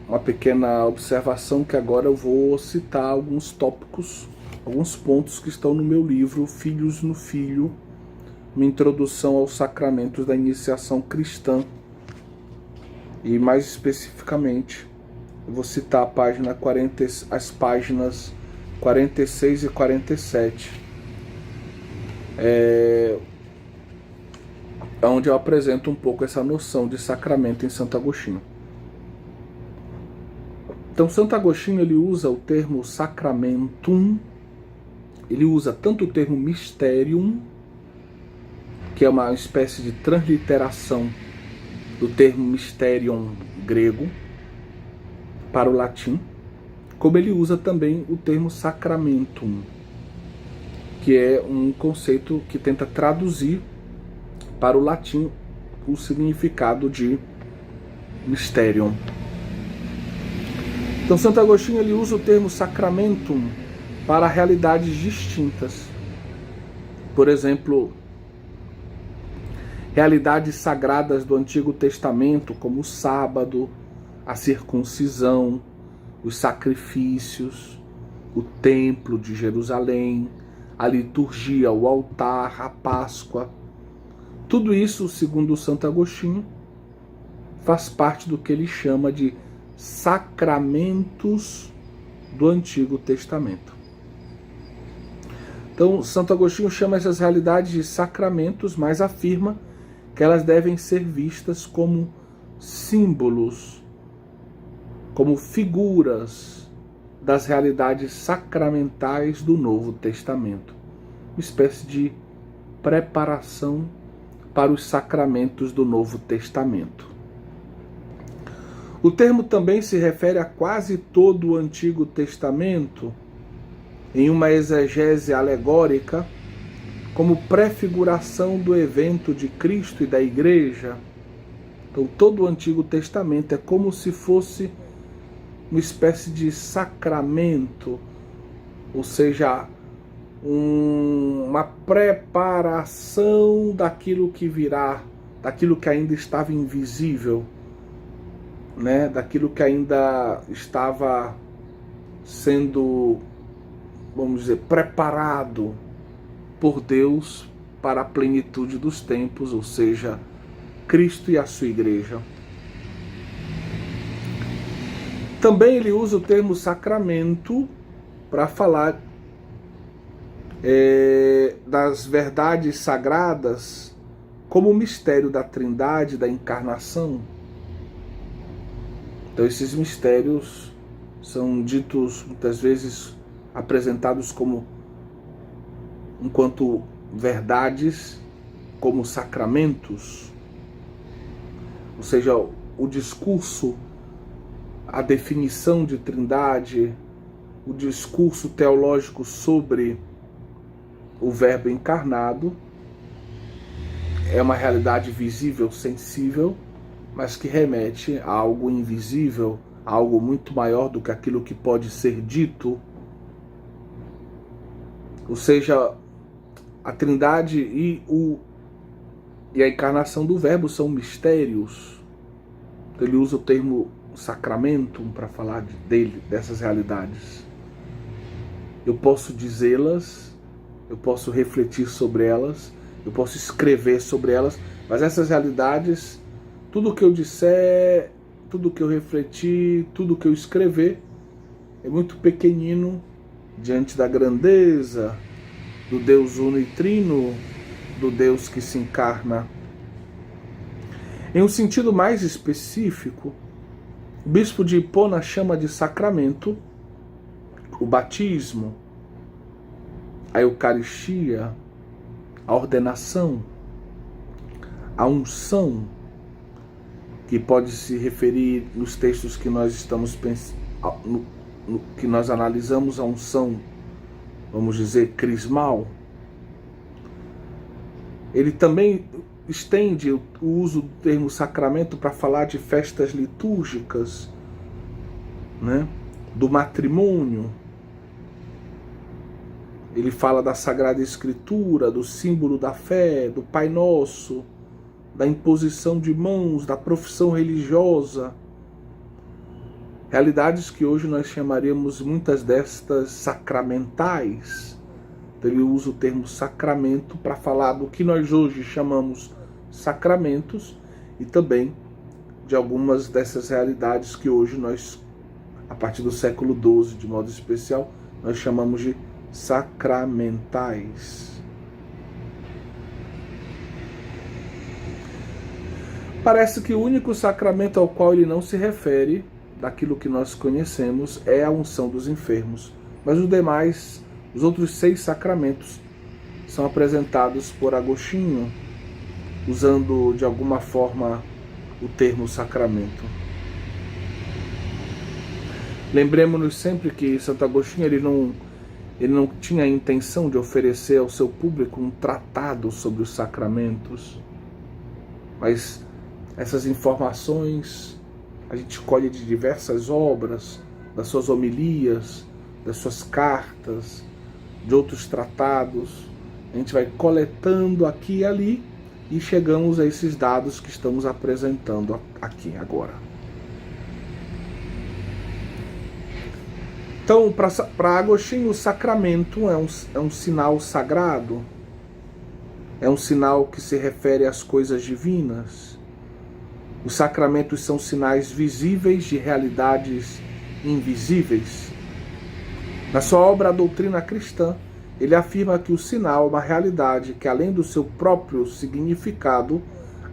uma pequena observação que agora eu vou citar alguns tópicos, alguns pontos que estão no meu livro Filhos no Filho, uma introdução aos sacramentos da iniciação cristã. E mais especificamente, eu vou citar as páginas 46 e 47, onde eu apresento um pouco essa noção de sacramento em Santo Agostinho. Então, Santo Agostinho, ele usa o termo sacramentum, ele usa tanto o termo mysterium, que é uma espécie de transliteração do termo mysterium grego para o latim, como ele usa também o termo sacramentum, que é um conceito que tenta traduzir para o latim o significado de mysterium. Então, Santo Agostinho, ele usa o termo sacramentum para realidades distintas. Por exemplo, realidades sagradas do Antigo Testamento, como o sábado, a circuncisão, os sacrifícios, o templo de Jerusalém, a liturgia, o altar, a Páscoa. Tudo isso, segundo Santo Agostinho, faz parte do que ele chama de sacramentos do Antigo Testamento. Então, Santo Agostinho chama essas realidades de sacramentos, mas afirma que elas devem ser vistas como símbolos, como figuras das realidades sacramentais do Novo Testamento. Uma espécie de preparação para os sacramentos do Novo Testamento. O termo também se refere a quase todo o Antigo Testamento, em uma exegese alegórica, como prefiguração do evento de Cristo e da Igreja. Então, todo o Antigo Testamento é como se fosse uma espécie de sacramento, ou seja, uma preparação daquilo que virá, daquilo que ainda estava invisível, né? Daquilo que ainda estava sendo, vamos dizer, preparado por Deus para a plenitude dos tempos, ou seja, Cristo e a sua igreja. Também ele usa o termo sacramento para falar das verdades sagradas como o mistério da Trindade, da encarnação. Então, esses mistérios são ditos, muitas vezes, apresentados como enquanto verdades, como sacramentos. Ou seja, o discurso, a definição de Trindade, o discurso teológico sobre o Verbo encarnado é uma realidade visível, sensível, mas que remete a algo invisível, a algo muito maior do que aquilo que pode ser dito. Ou seja, a Trindade e a encarnação do Verbo são mistérios. Então, ele usa o termo sacramentum para falar dessas realidades. Eu posso dizê-las, eu posso refletir sobre elas, eu posso escrever sobre elas, mas essas realidades, tudo o que eu disser, tudo o que eu refletir, tudo o que eu escrever, é muito pequenino diante da grandeza do Deus uno e trino, do Deus que se encarna. Em um sentido mais específico, o bispo de Hipona chama de sacramento o batismo, a Eucaristia, a ordenação, a unção, que pode se referir nos textos que nós estamos pensando, que nós analisamos, a unção, vamos dizer, crismal. Ele também estende o uso do termo sacramento para falar de festas litúrgicas, né? Do matrimônio. Ele fala da Sagrada Escritura, do símbolo da fé, do Pai Nosso, da imposição de mãos, da profissão religiosa. Realidades que hoje nós chamaríamos muitas destas sacramentais. Ele usa o termo sacramento para falar do que nós hoje chamamos sacramentos e também de algumas dessas realidades que hoje nós, a partir do século XII, de modo especial, nós chamamos de sacramentais. Parece que o único sacramento ao qual ele não se refere, daquilo que nós conhecemos, é a unção dos enfermos. Mas os demais, os outros 6 sacramentos, são apresentados por Agostinho, usando de alguma forma o termo sacramento. Lembremos-nos sempre que Santo Agostinho ele não tinha a intenção de oferecer ao seu público um tratado sobre os sacramentos, mas essas informações a gente colhe de diversas obras, das suas homilias, das suas cartas, de outros tratados. A gente vai coletando aqui e ali e chegamos a esses dados que estamos apresentando aqui agora. Então, para Agostinho, o sacramento é um sinal sagrado, é um sinal que se refere às coisas divinas. Os sacramentos são sinais visíveis de realidades invisíveis. Na sua obra A Doutrina Cristã, ele afirma que o sinal é uma realidade que, além do seu próprio significado,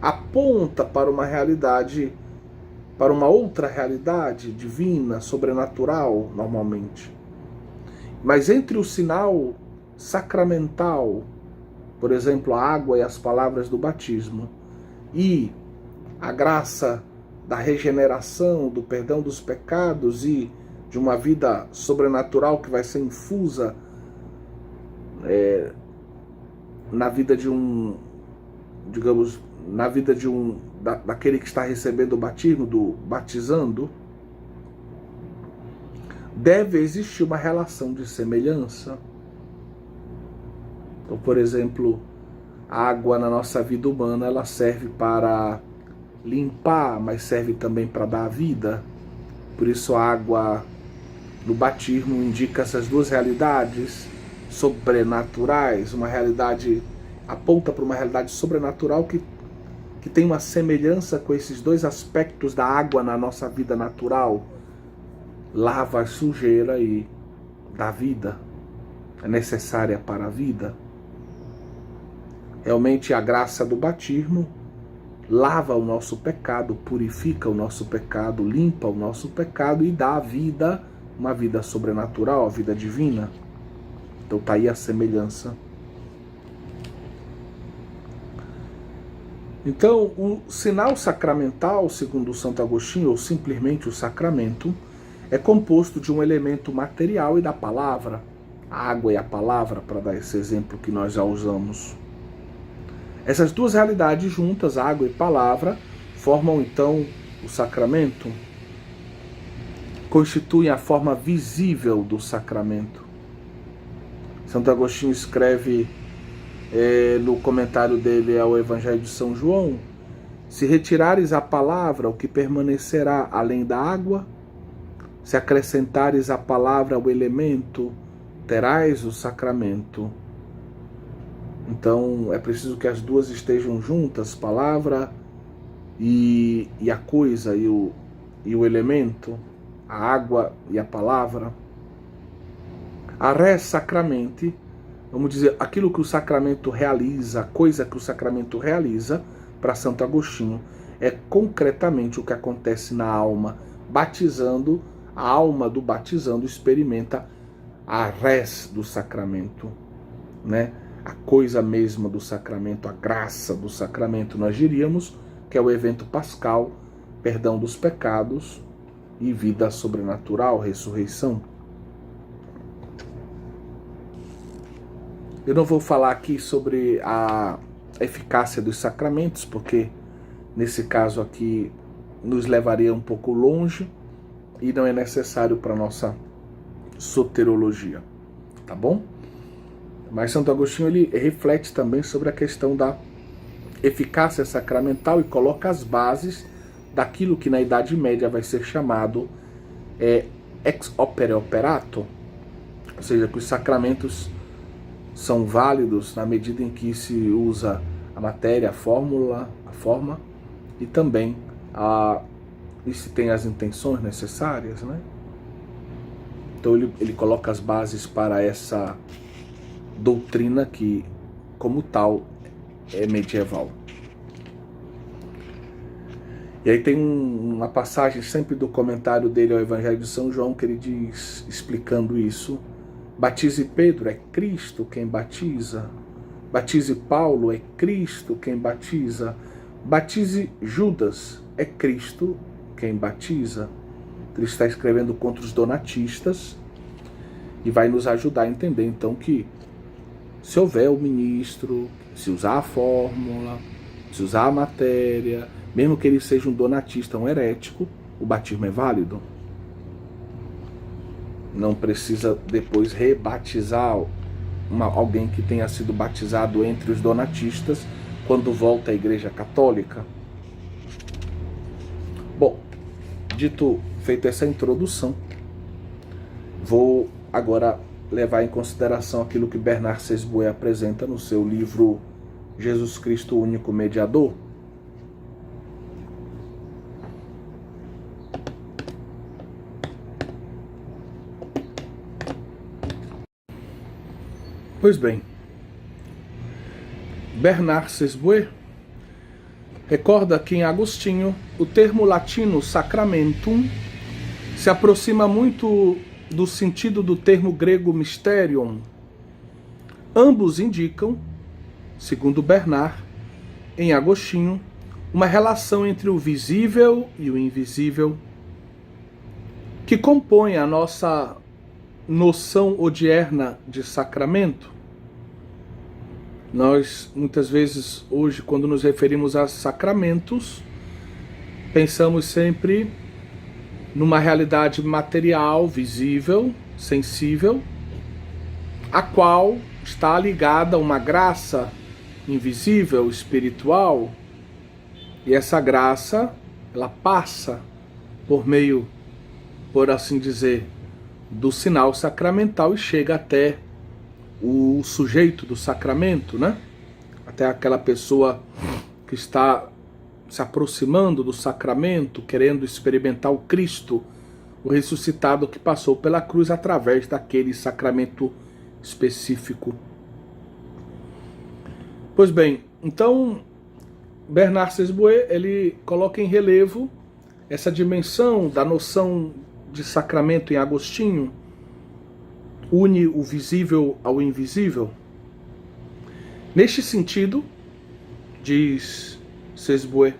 aponta para uma realidade, para uma outra realidade divina, sobrenatural, normalmente. Mas entre o sinal sacramental, por exemplo, a água e as palavras do batismo, e a graça da regeneração, do perdão dos pecados e de uma vida sobrenatural que vai ser infusa na vida de um, digamos, na vida de daquele que está recebendo o batismo, do batizando, deve existir uma relação de semelhança. Então, por exemplo, a água na nossa vida humana, ela serve para limpar, mas serve também para dar vida. Por isso a água no batismo indica essas duas realidades sobrenaturais, uma realidade, aponta para uma realidade sobrenatural que tem uma semelhança com esses dois aspectos da água na nossa vida natural. Lava a sujeira e dá vida, é necessária para a vida. Realmente a graça do batismo lava o nosso pecado, purifica o nosso pecado, limpa o nosso pecado e dá a vida, uma vida sobrenatural, a vida divina. Então está aí a semelhança. Então, o sinal sacramental, segundo Santo Agostinho, ou simplesmente o sacramento, é composto de um elemento material e da palavra, a água e a palavra, para dar esse exemplo que nós já usamos. Essas duas realidades juntas, água e palavra, formam então o sacramento, constituem a forma visível do sacramento. Santo Agostinho escreve no comentário dele ao Evangelho de São João: se retirares a palavra, o que permanecerá além da água? Se acrescentares a palavra ao elemento, terás o sacramento. Então é preciso que as duas estejam juntas, palavra e a coisa, e o elemento, a água e a palavra. A res sacramenti vamos dizer, aquilo que o sacramento realiza, a coisa que o sacramento realiza, para Santo Agostinho, é concretamente o que acontece na alma. Batizando, a alma do batizando experimenta a res do sacramento, né? A coisa mesma do sacramento, a graça do sacramento, nós diríamos, que é o evento pascal, perdão dos pecados e vida sobrenatural, ressurreição. Eu não vou falar aqui sobre a eficácia dos sacramentos, porque nesse caso aqui nos levaria um pouco longe e não é necessário para a nossa soterologia, tá bom? Mas Santo Agostinho ele reflete também sobre a questão da eficácia sacramental e coloca as bases daquilo que na Idade Média vai ser chamado ex opere operato, ou seja, que os sacramentos são válidos na medida em que se usa a matéria, a fórmula, a forma e também e se tem as intenções necessárias, né? Então ele coloca as bases para essa doutrina que, como tal, é medieval. E aí tem uma passagem sempre do comentário dele ao Evangelho de São João que ele diz, explicando isso: batize Pedro, é Cristo quem batiza. Batize Paulo, é Cristo quem batiza. Batize Judas, é Cristo quem batiza. Ele está escrevendo contra os donatistas e vai nos ajudar a entender então que se houver o ministro, se usar a fórmula, se usar a matéria, mesmo que ele seja um donatista, um herético, o batismo é válido. Não precisa depois rebatizar alguém que tenha sido batizado entre os donatistas quando volta à Igreja Católica. Bom, feita essa introdução, vou agora levar em consideração aquilo que Bernard Sesboué apresenta no seu livro Jesus Cristo, o Único Mediador. Pois bem, Bernard Sesboué recorda que em Agostinho o termo latino sacramentum se aproxima muito do sentido do termo grego mysterium. Ambos indicam, segundo Bernard, em Agostinho, uma relação entre o visível e o invisível, que compõe a nossa noção odierna de sacramento. Nós, muitas vezes, hoje, quando nos referimos a sacramentos, pensamos sempre numa realidade material, visível, sensível, a qual está ligada uma graça invisível, espiritual, e essa graça, ela passa por meio, por assim dizer, do sinal sacramental e chega até o sujeito do sacramento, né? Até aquela pessoa que está se aproximando do sacramento, querendo experimentar o Cristo, o ressuscitado que passou pela cruz através daquele sacramento específico. Pois bem, então Bernard Sesboué, ele coloca em relevo essa dimensão da noção de sacramento em Agostinho, une o visível ao invisível. Neste sentido, diz Sesboué,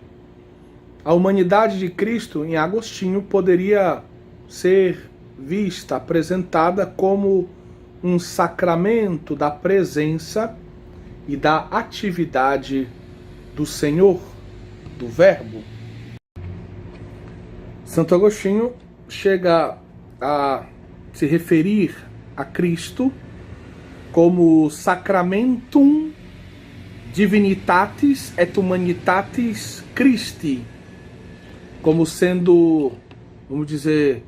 a humanidade de Cristo em Agostinho poderia ser vista, apresentada como um sacramento da presença e da atividade do Senhor, do Verbo. Santo Agostinho chega a se referir a Cristo como sacramentum divinitatis et humanitatis Christi, como sendo, vamos dizer,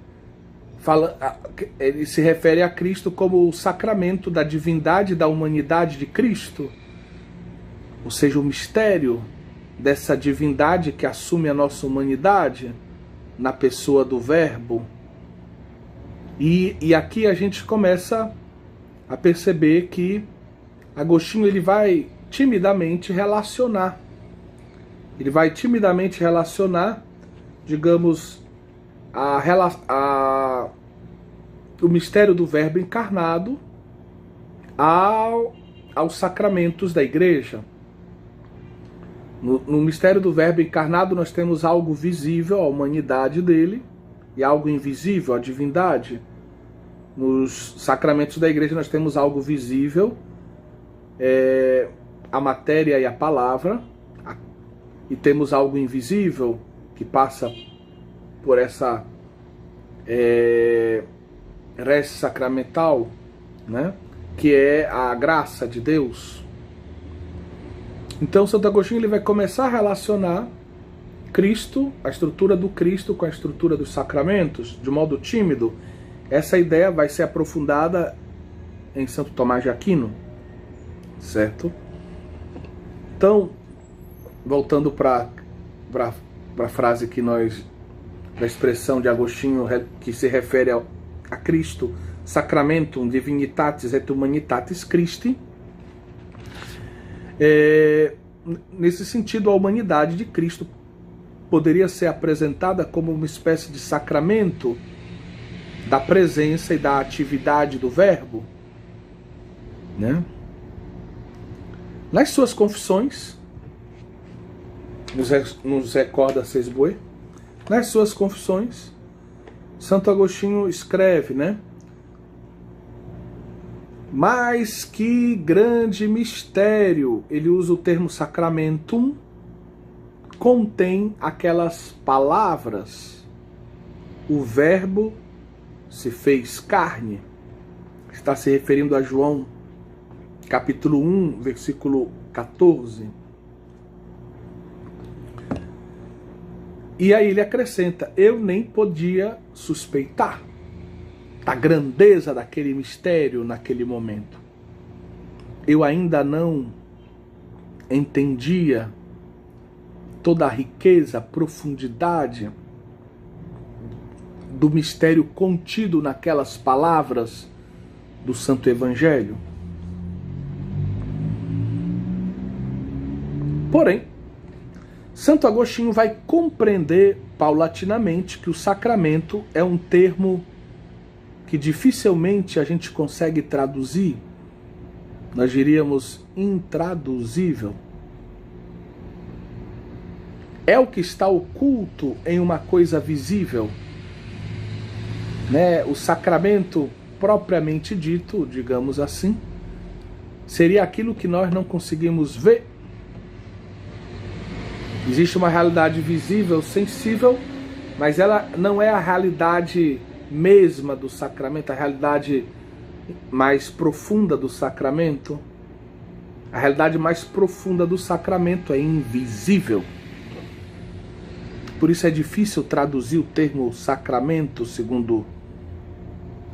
ele se refere a Cristo como o sacramento da divindade e da humanidade de Cristo, ou seja, o mistério dessa divindade que assume a nossa humanidade na pessoa do Verbo. E aqui a gente começa a perceber que Agostinho ele vai timidamente relacionar. Ele vai timidamente relacionar, digamos, o mistério do Verbo encarnado aos sacramentos da Igreja. No mistério do Verbo encarnado nós temos algo visível, a humanidade dele, e algo invisível, a divindade. Nos sacramentos da Igreja nós temos algo visível, a matéria e a palavra, e temos algo invisível que passa por essa reste sacramental, né? Que é a graça de Deus. Então Santo Agostinho ele vai começar a relacionar Cristo, a estrutura do Cristo com a estrutura dos sacramentos, de modo tímido. Essa ideia vai ser aprofundada em Santo Tomás de Aquino, certo? Então, voltando para a frase que nós, da expressão de Agostinho que se refere a Cristo, Sacramentum Divinitatis et Humanitatis Christi, nesse sentido a humanidade de Cristo poderia ser apresentada como uma espécie de sacramento da presença e da atividade do Verbo, né? Nas suas confissões, nos recorda Sesboi, nas suas confissões, Santo Agostinho escreve, né? Mas que grande mistério, ele usa o termo sacramentum, contém aquelas palavras, o Verbo se fez carne. Está se referindo a João, capítulo 1, versículo 14. E aí ele acrescenta, eu nem podia suspeitar da grandeza daquele mistério naquele momento. Eu ainda não entendia toda a riqueza, a profundidade do mistério contido naquelas palavras do Santo Evangelho. Porém, Santo Agostinho vai compreender paulatinamente que o sacramento é um termo que dificilmente a gente consegue traduzir, nós diríamos intraduzível. É o que está oculto em uma coisa visível, né? O sacramento propriamente dito, digamos assim, seria aquilo que nós não conseguimos ver. Existe uma realidade visível, sensível, mas ela não é a realidade mesma do sacramento, a realidade mais profunda do sacramento. A realidade mais profunda do sacramento é invisível. Por isso é difícil traduzir o termo sacramento, segundo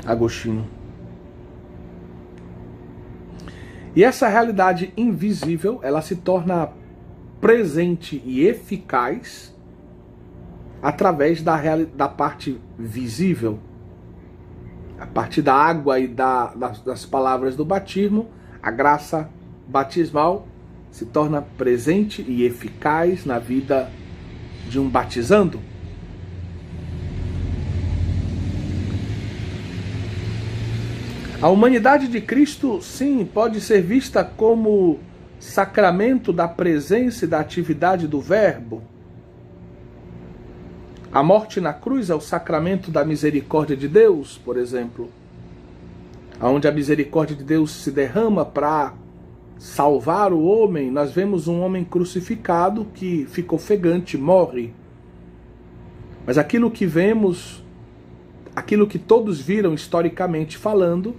Agostinho. E essa realidade invisível, ela se torna presente e eficaz através da parte visível. A partir da água e das palavras do batismo, a graça batismal se torna presente e eficaz na vida de um batizando. A humanidade de Cristo, sim, pode ser vista como sacramento da presença e da atividade do Verbo. A morte na cruz é o sacramento da misericórdia de Deus, por exemplo, onde a misericórdia de Deus se derrama para salvar o homem. Nós vemos um homem crucificado que fica ofegante, morre. Mas aquilo que vemos, aquilo que todos viram historicamente falando,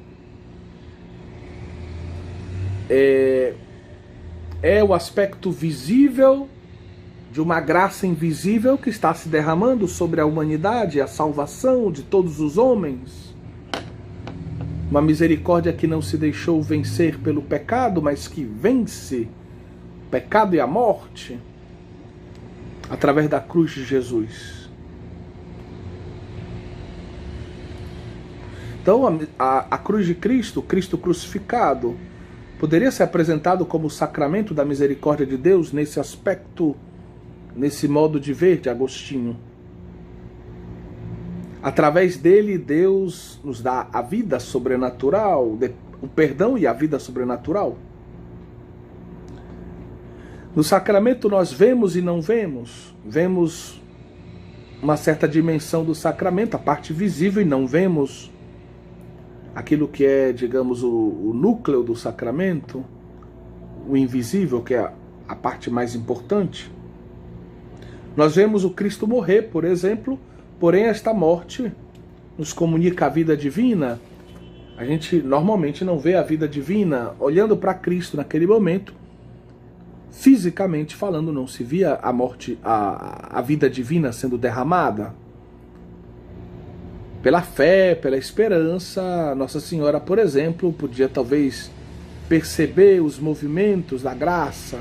é o aspecto visível de uma graça invisível que está se derramando sobre a humanidade, a salvação de todos os homens. Uma misericórdia que não se deixou vencer pelo pecado, mas que vence o pecado e a morte através da cruz de Jesus. Então a cruz de Cristo, Cristo crucificado, poderia ser apresentado como o sacramento da misericórdia de Deus nesse aspecto, nesse modo de ver de Agostinho. Através dele, Deus nos dá a vida sobrenatural, o perdão e a vida sobrenatural. No sacramento nós vemos e não vemos. Vemos uma certa dimensão do sacramento, a parte visível, e não vemos aquilo que é, digamos, o núcleo do sacramento, o invisível, que é a parte mais importante. Nós vemos o Cristo morrer, por exemplo, porém esta morte nos comunica a vida divina. A gente normalmente não vê a vida divina olhando para Cristo naquele momento. Fisicamente falando, não se via a morte, a vida divina sendo derramada. Pela fé, pela esperança, Nossa Senhora, por exemplo, podia talvez perceber os movimentos da graça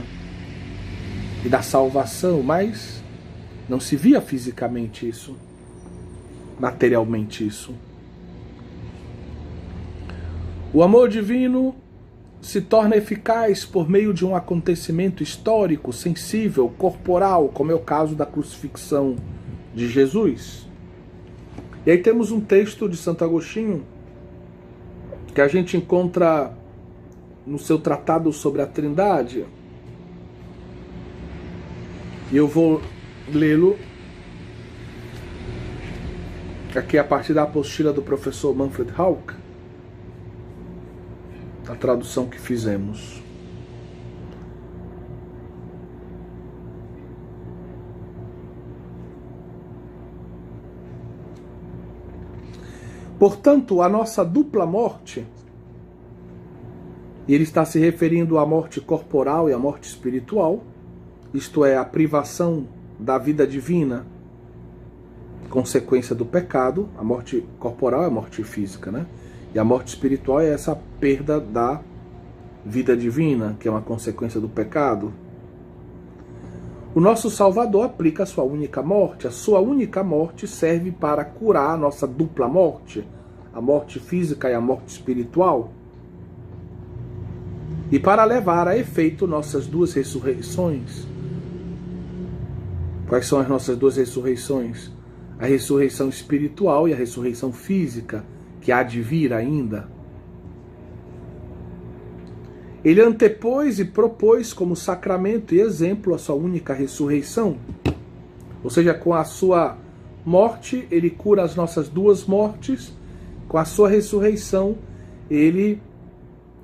e da salvação, mas não se via fisicamente isso, materialmente isso. O amor divino se torna eficaz por meio de um acontecimento histórico, sensível, corporal, como é o caso da crucifixão de Jesus. E aí temos um texto de Santo Agostinho que a gente encontra no seu tratado sobre a Trindade. E eu vou lê-lo aqui a partir da apostila do professor Manfred Hauck, a tradução que fizemos. Portanto, a nossa dupla morte, e ele está se referindo à morte corporal e à morte espiritual, isto é, a privação da vida divina, consequência do pecado. A morte corporal é a morte física, né? E a morte espiritual é essa perda da vida divina, que é uma consequência do pecado. O nosso Salvador aplica a sua única morte. A sua única morte serve para curar a nossa dupla morte, a morte física e a morte espiritual, e para levar a efeito nossas duas ressurreições. Quais são as nossas duas ressurreições? A ressurreição espiritual e a ressurreição física, que há de vir ainda. Ele antepôs e propôs como sacramento e exemplo a sua única ressurreição. Ou seja, com a sua morte, ele cura as nossas duas mortes. Com a sua ressurreição, ele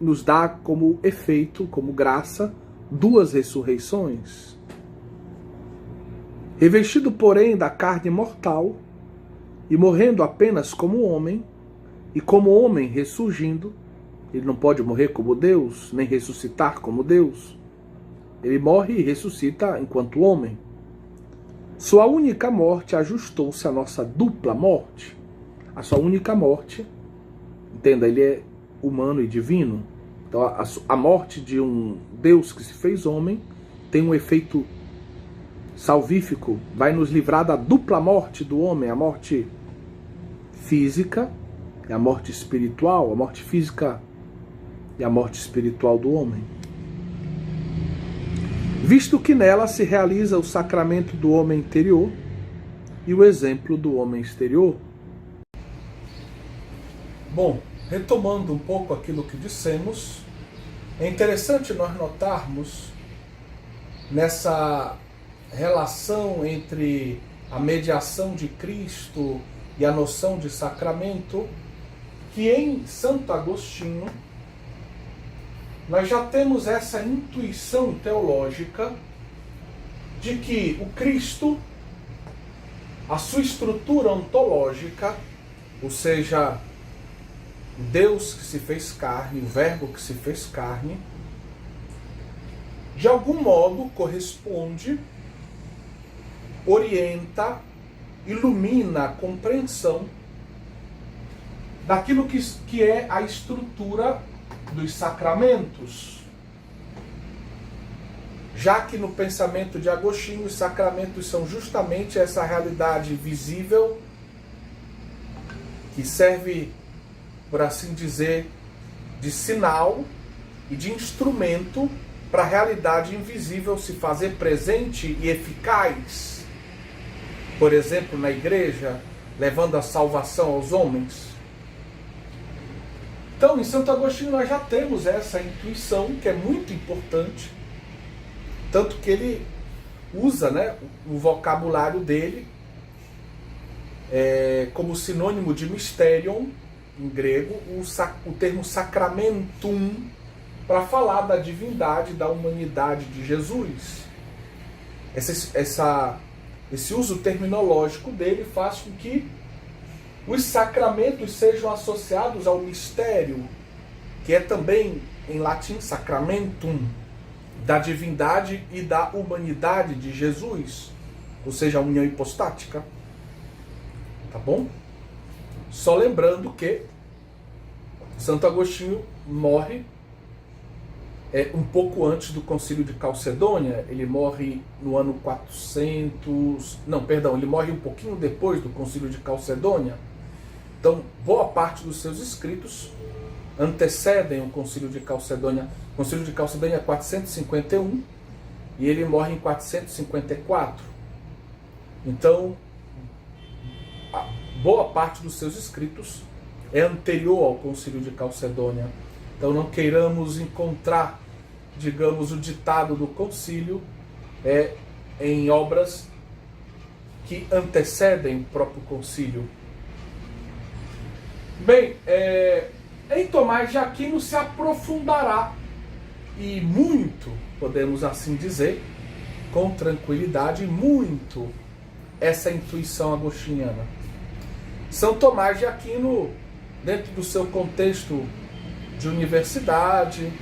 nos dá como efeito, como graça, duas ressurreições. Revestido, porém, da carne mortal, e morrendo apenas como homem, e como homem ressurgindo, ele não pode morrer como Deus, nem ressuscitar como Deus. Ele morre e ressuscita enquanto homem. Sua única morte ajustou-se à nossa dupla morte. A sua única morte, entenda, ele é humano e divino. Então a morte de um Deus que se fez homem tem um efeito salvífico, vai nos livrar da dupla morte do homem, a morte física e a morte espiritual, a morte física e a morte espiritual do homem. Visto que nela se realiza o sacramento do homem interior e o exemplo do homem exterior. Bom, retomando um pouco aquilo que dissemos, é interessante nós notarmos nessa relação entre a mediação de Cristo e a noção de sacramento, que em Santo Agostinho nós já temos essa intuição teológica de que o Cristo, a sua estrutura ontológica, ou seja, Deus que se fez carne, o Verbo que se fez carne, de algum modo corresponde, orienta, ilumina a compreensão daquilo que é a estrutura dos sacramentos. Já que no pensamento de Agostinho, os sacramentos são justamente essa realidade visível que serve, por assim dizer, de sinal e de instrumento para a realidade invisível se fazer presente e eficaz. Por exemplo, na igreja, levando a salvação aos homens. Então, em Santo Agostinho nós já temos essa intuição que é muito importante, tanto que ele usa, né, o vocabulário dele como sinônimo de mysterion, em grego, o termo sacramentum, para falar da divindade, da humanidade de Jesus. Esse uso terminológico dele faz com que os sacramentos sejam associados ao mistério, que é também, em latim, sacramentum, da divindade e da humanidade de Jesus, ou seja, a união hipostática. Tá bom? Só lembrando que Santo Agostinho morre um pouco antes do Concílio de Calcedônia. Ele morre no ano 400... Não, perdão, ele morre um pouquinho depois do Concílio de Calcedônia. Então, boa parte dos seus escritos antecedem o Concílio de Calcedônia. O Concílio de Calcedônia é 451 e ele morre em 454. Então, boa parte dos seus escritos é anterior ao Concílio de Calcedônia. Então não queiramos encontrar, digamos, o ditado do concílio em obras que antecedem o próprio concílio. Bem, em Tomás de Aquino se aprofundará, e muito, podemos assim dizer, com tranquilidade, muito, essa intuição agostiniana. São Tomás de Aquino, dentro do seu contexto de universidade,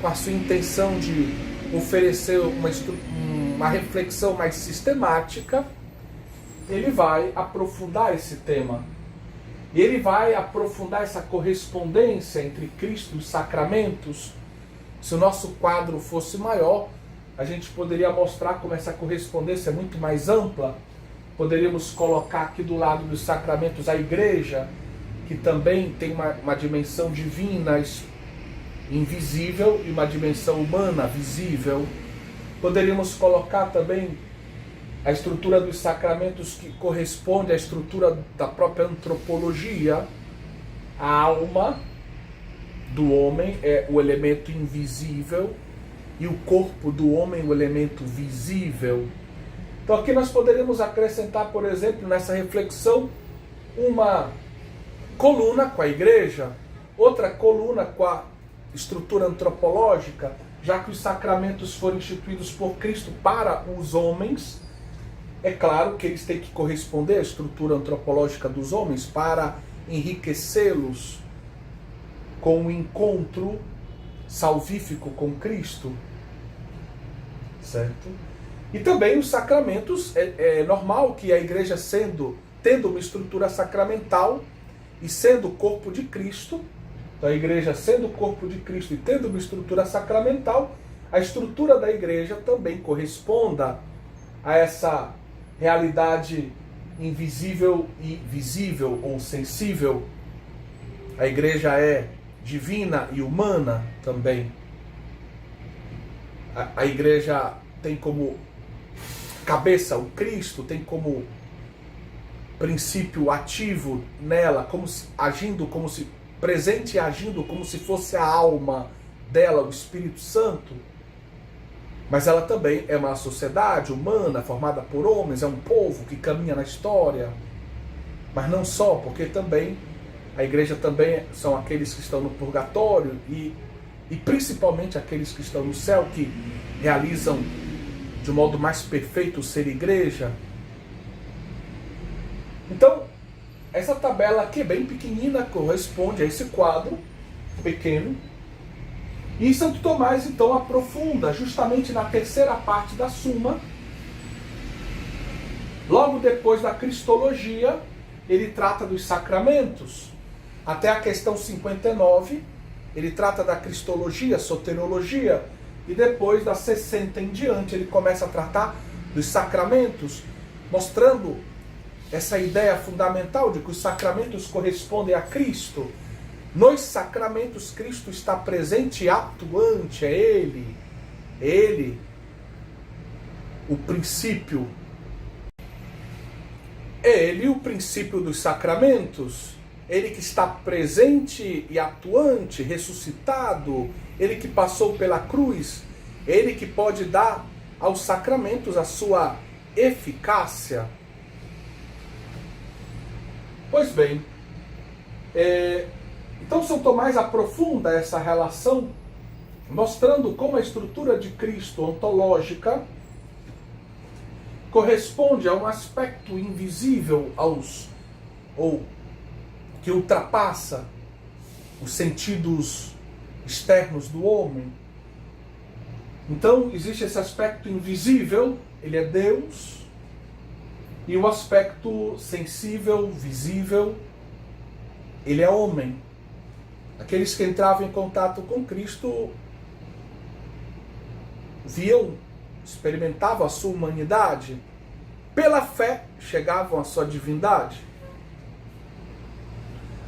com a sua intenção de oferecer uma reflexão mais sistemática, ele vai aprofundar esse tema. E ele vai aprofundar essa correspondência entre Cristo e os sacramentos. Se o nosso quadro fosse maior, a gente poderia mostrar como essa correspondência é muito mais ampla. Poderíamos colocar aqui do lado dos sacramentos a igreja, que também tem uma dimensão divina invisível e uma dimensão humana visível. Poderíamos colocar também a estrutura dos sacramentos que corresponde à estrutura da própria antropologia. A alma do homem é o elemento invisível e o corpo do homem o elemento visível. Então aqui nós poderíamos acrescentar, por exemplo, nessa reflexão, uma coluna com a igreja, outra coluna com a estrutura antropológica, já que os sacramentos foram instituídos por Cristo para os homens. É claro que eles têm que corresponder à estrutura antropológica dos homens para enriquecê-los com o encontro salvífico com Cristo. Certo? E também os sacramentos, é normal que a igreja tendo uma estrutura sacramental e sendo o corpo de Cristo, então a igreja sendo o corpo de Cristo e tendo uma estrutura sacramental, a estrutura da igreja também corresponda a essa realidade invisível e visível ou sensível. A igreja é divina e humana também. A igreja tem como cabeça o Cristo, tem como princípio ativo nela, presente e agindo como se fosse a alma dela, o Espírito Santo. Mas ela também é uma sociedade humana, formada por homens, é um povo que caminha na história. Mas não só, porque também a igreja também são aqueles que estão no purgatório e principalmente aqueles que estão no céu, que realizam de um modo mais perfeito o ser igreja. Então, essa tabela aqui é bem pequenina, corresponde a esse quadro pequeno. E Santo Tomás, então, aprofunda justamente na terceira parte da Suma. Logo depois da Cristologia, ele trata dos sacramentos. Até a questão 59, ele trata da Cristologia, soteriologia. E depois das 60 em diante, ele começa a tratar dos sacramentos, mostrando essa ideia fundamental de que os sacramentos correspondem a Cristo. Nos sacramentos, Cristo está presente e atuante. É Ele, o princípio. É Ele o princípio dos sacramentos. Ele que está presente e atuante, ressuscitado. Ele que passou pela cruz. Ele que pode dar aos sacramentos a sua eficácia. Pois bem, então São Tomás aprofunda essa relação, mostrando como a estrutura de Cristo ontológica corresponde a um aspecto invisível ou que ultrapassa os sentidos externos do homem. Então existe esse aspecto invisível, ele é Deus, e o aspecto sensível, visível, ele é homem. Aqueles que entravam em contato com Cristo viam, experimentavam a sua humanidade, pela fé chegavam à sua divindade.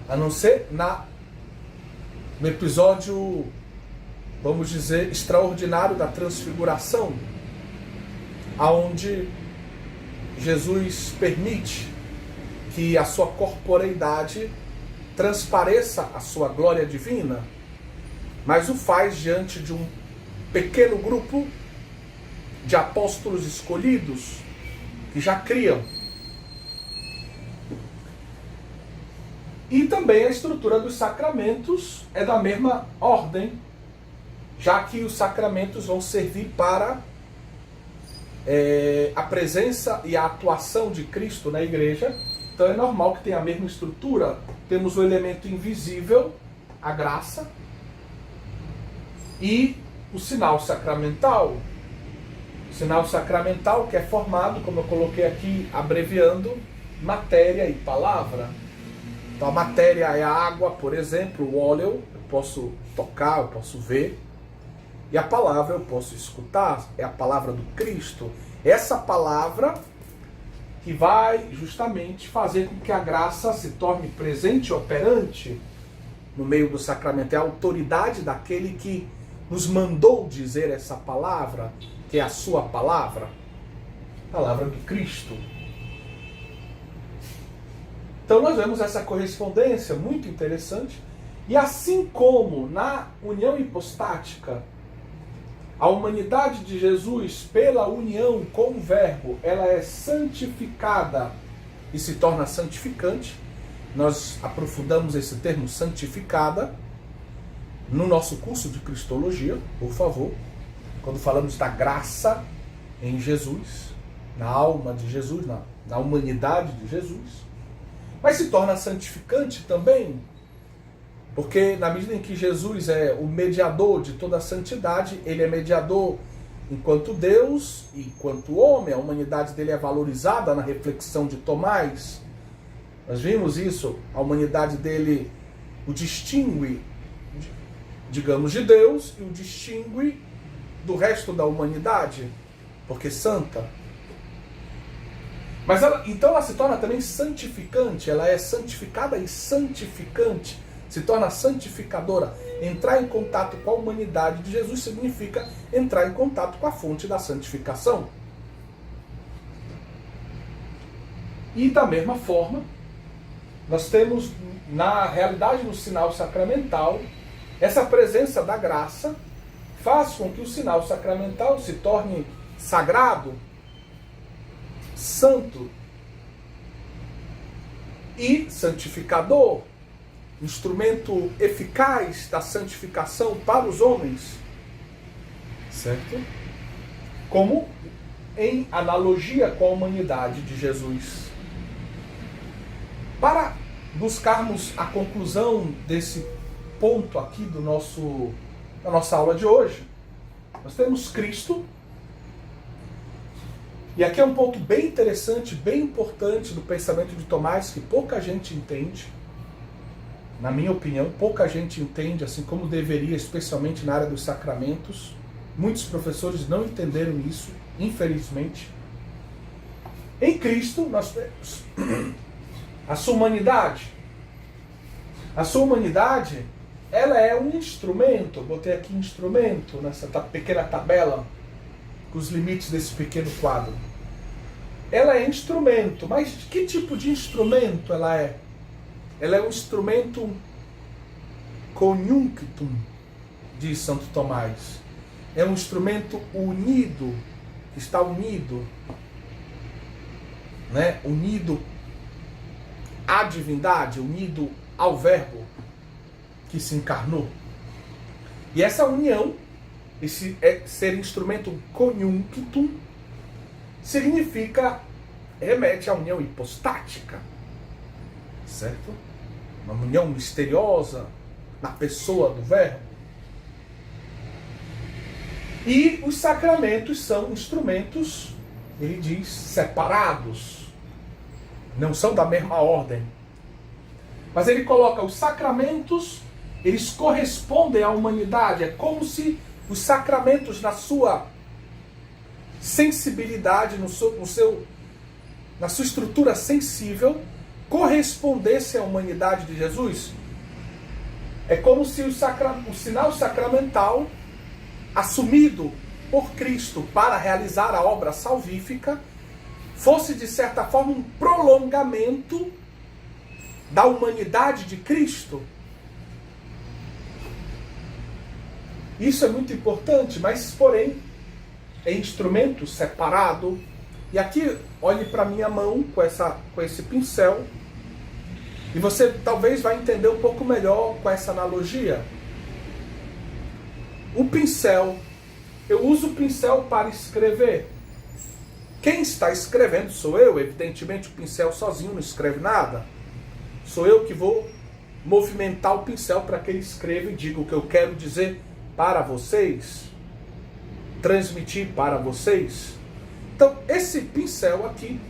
A não ser no episódio, vamos dizer, extraordinário da transfiguração, aonde Jesus permite que a sua corporeidade transpareça a sua glória divina, mas o faz diante de um pequeno grupo de apóstolos escolhidos que já criam. E também a estrutura dos sacramentos é da mesma ordem, já que os sacramentos vão servir para a presença e a atuação de Cristo na igreja. Então é normal que tenha a mesma estrutura. Temos o elemento invisível, a graça, e o sinal sacramental. O sinal sacramental que é formado, como eu coloquei aqui, abreviando, matéria e palavra. Então a matéria é a água, por exemplo, o óleo, eu posso tocar, eu posso ver. E a palavra eu posso escutar, é a palavra do Cristo. Essa palavra que vai justamente fazer com que a graça se torne presente e operante no meio do sacramento. É a autoridade daquele que nos mandou dizer essa palavra, que é a sua palavra, a palavra de Cristo. Então nós vemos essa correspondência muito interessante. E assim como na união hipostática, a humanidade de Jesus, pela união com o Verbo, ela é santificada e se torna santificante. Nós aprofundamos esse termo santificada no nosso curso de Cristologia, por favor. Quando falamos da graça em Jesus, na alma de Jesus, na humanidade de Jesus. Mas se torna santificante também, porque na medida em que Jesus é o mediador de toda a santidade, ele é mediador enquanto Deus e enquanto homem. A humanidade dele é valorizada na reflexão de Tomás. Nós vimos isso, a humanidade dele o distingue, digamos, de Deus e o distingue do resto da humanidade, porque santa. Mas então ela se torna também santificante, ela é santificada e santificante. Se torna santificadora. Entrar em contato com a humanidade de Jesus significa entrar em contato com a fonte da santificação. E da mesma forma, nós temos na realidade no sinal sacramental, essa presença da graça faz com que o sinal sacramental se torne sagrado, santo e santificador. Instrumento eficaz da santificação para os homens, certo? Como em analogia com a humanidade de Jesus. Para buscarmos a conclusão desse ponto aqui da nossa aula de hoje, nós temos Cristo, e aqui é um ponto bem interessante, bem importante do pensamento de Tomás, que pouca gente entende. Na minha opinião, pouca gente entende, assim como deveria, especialmente na área dos sacramentos. Muitos professores não entenderam isso, infelizmente. Em Cristo, nós temos a sua humanidade. A sua humanidade, ela é um instrumento, eu botei aqui instrumento nessa pequena tabela, com os limites desse pequeno quadro. Ela é instrumento, mas que tipo de instrumento ela é? Ela é um instrumento conjunctum, diz Santo Tomás. É um instrumento unido, está unido, né? Unido à divindade, unido ao Verbo que se encarnou. E essa união, esse ser instrumento conjunctum, remete à união hipostática, certo? Uma união misteriosa na pessoa do Verbo. E os sacramentos são instrumentos, ele diz, separados. Não são da mesma ordem. Mas ele coloca os sacramentos, eles correspondem à humanidade. É como se os sacramentos, na sua sensibilidade, na sua estrutura sensível, correspondessem à humanidade de Jesus. É como se o sinal sacramental, assumido por Cristo para realizar a obra salvífica, fosse, de certa forma, um prolongamento da humanidade de Cristo. Isso é muito importante, mas, porém, é instrumento separado. E aqui, olhe para a minha mão com esse pincel, e você talvez vai entender um pouco melhor com essa analogia. O pincel, eu uso o pincel para escrever. Quem está escrevendo sou eu, evidentemente o pincel sozinho não escreve nada. Sou eu que vou movimentar o pincel para que ele escreva e diga o que eu quero dizer para vocês, transmitir para vocês. Então, esse pincel aqui,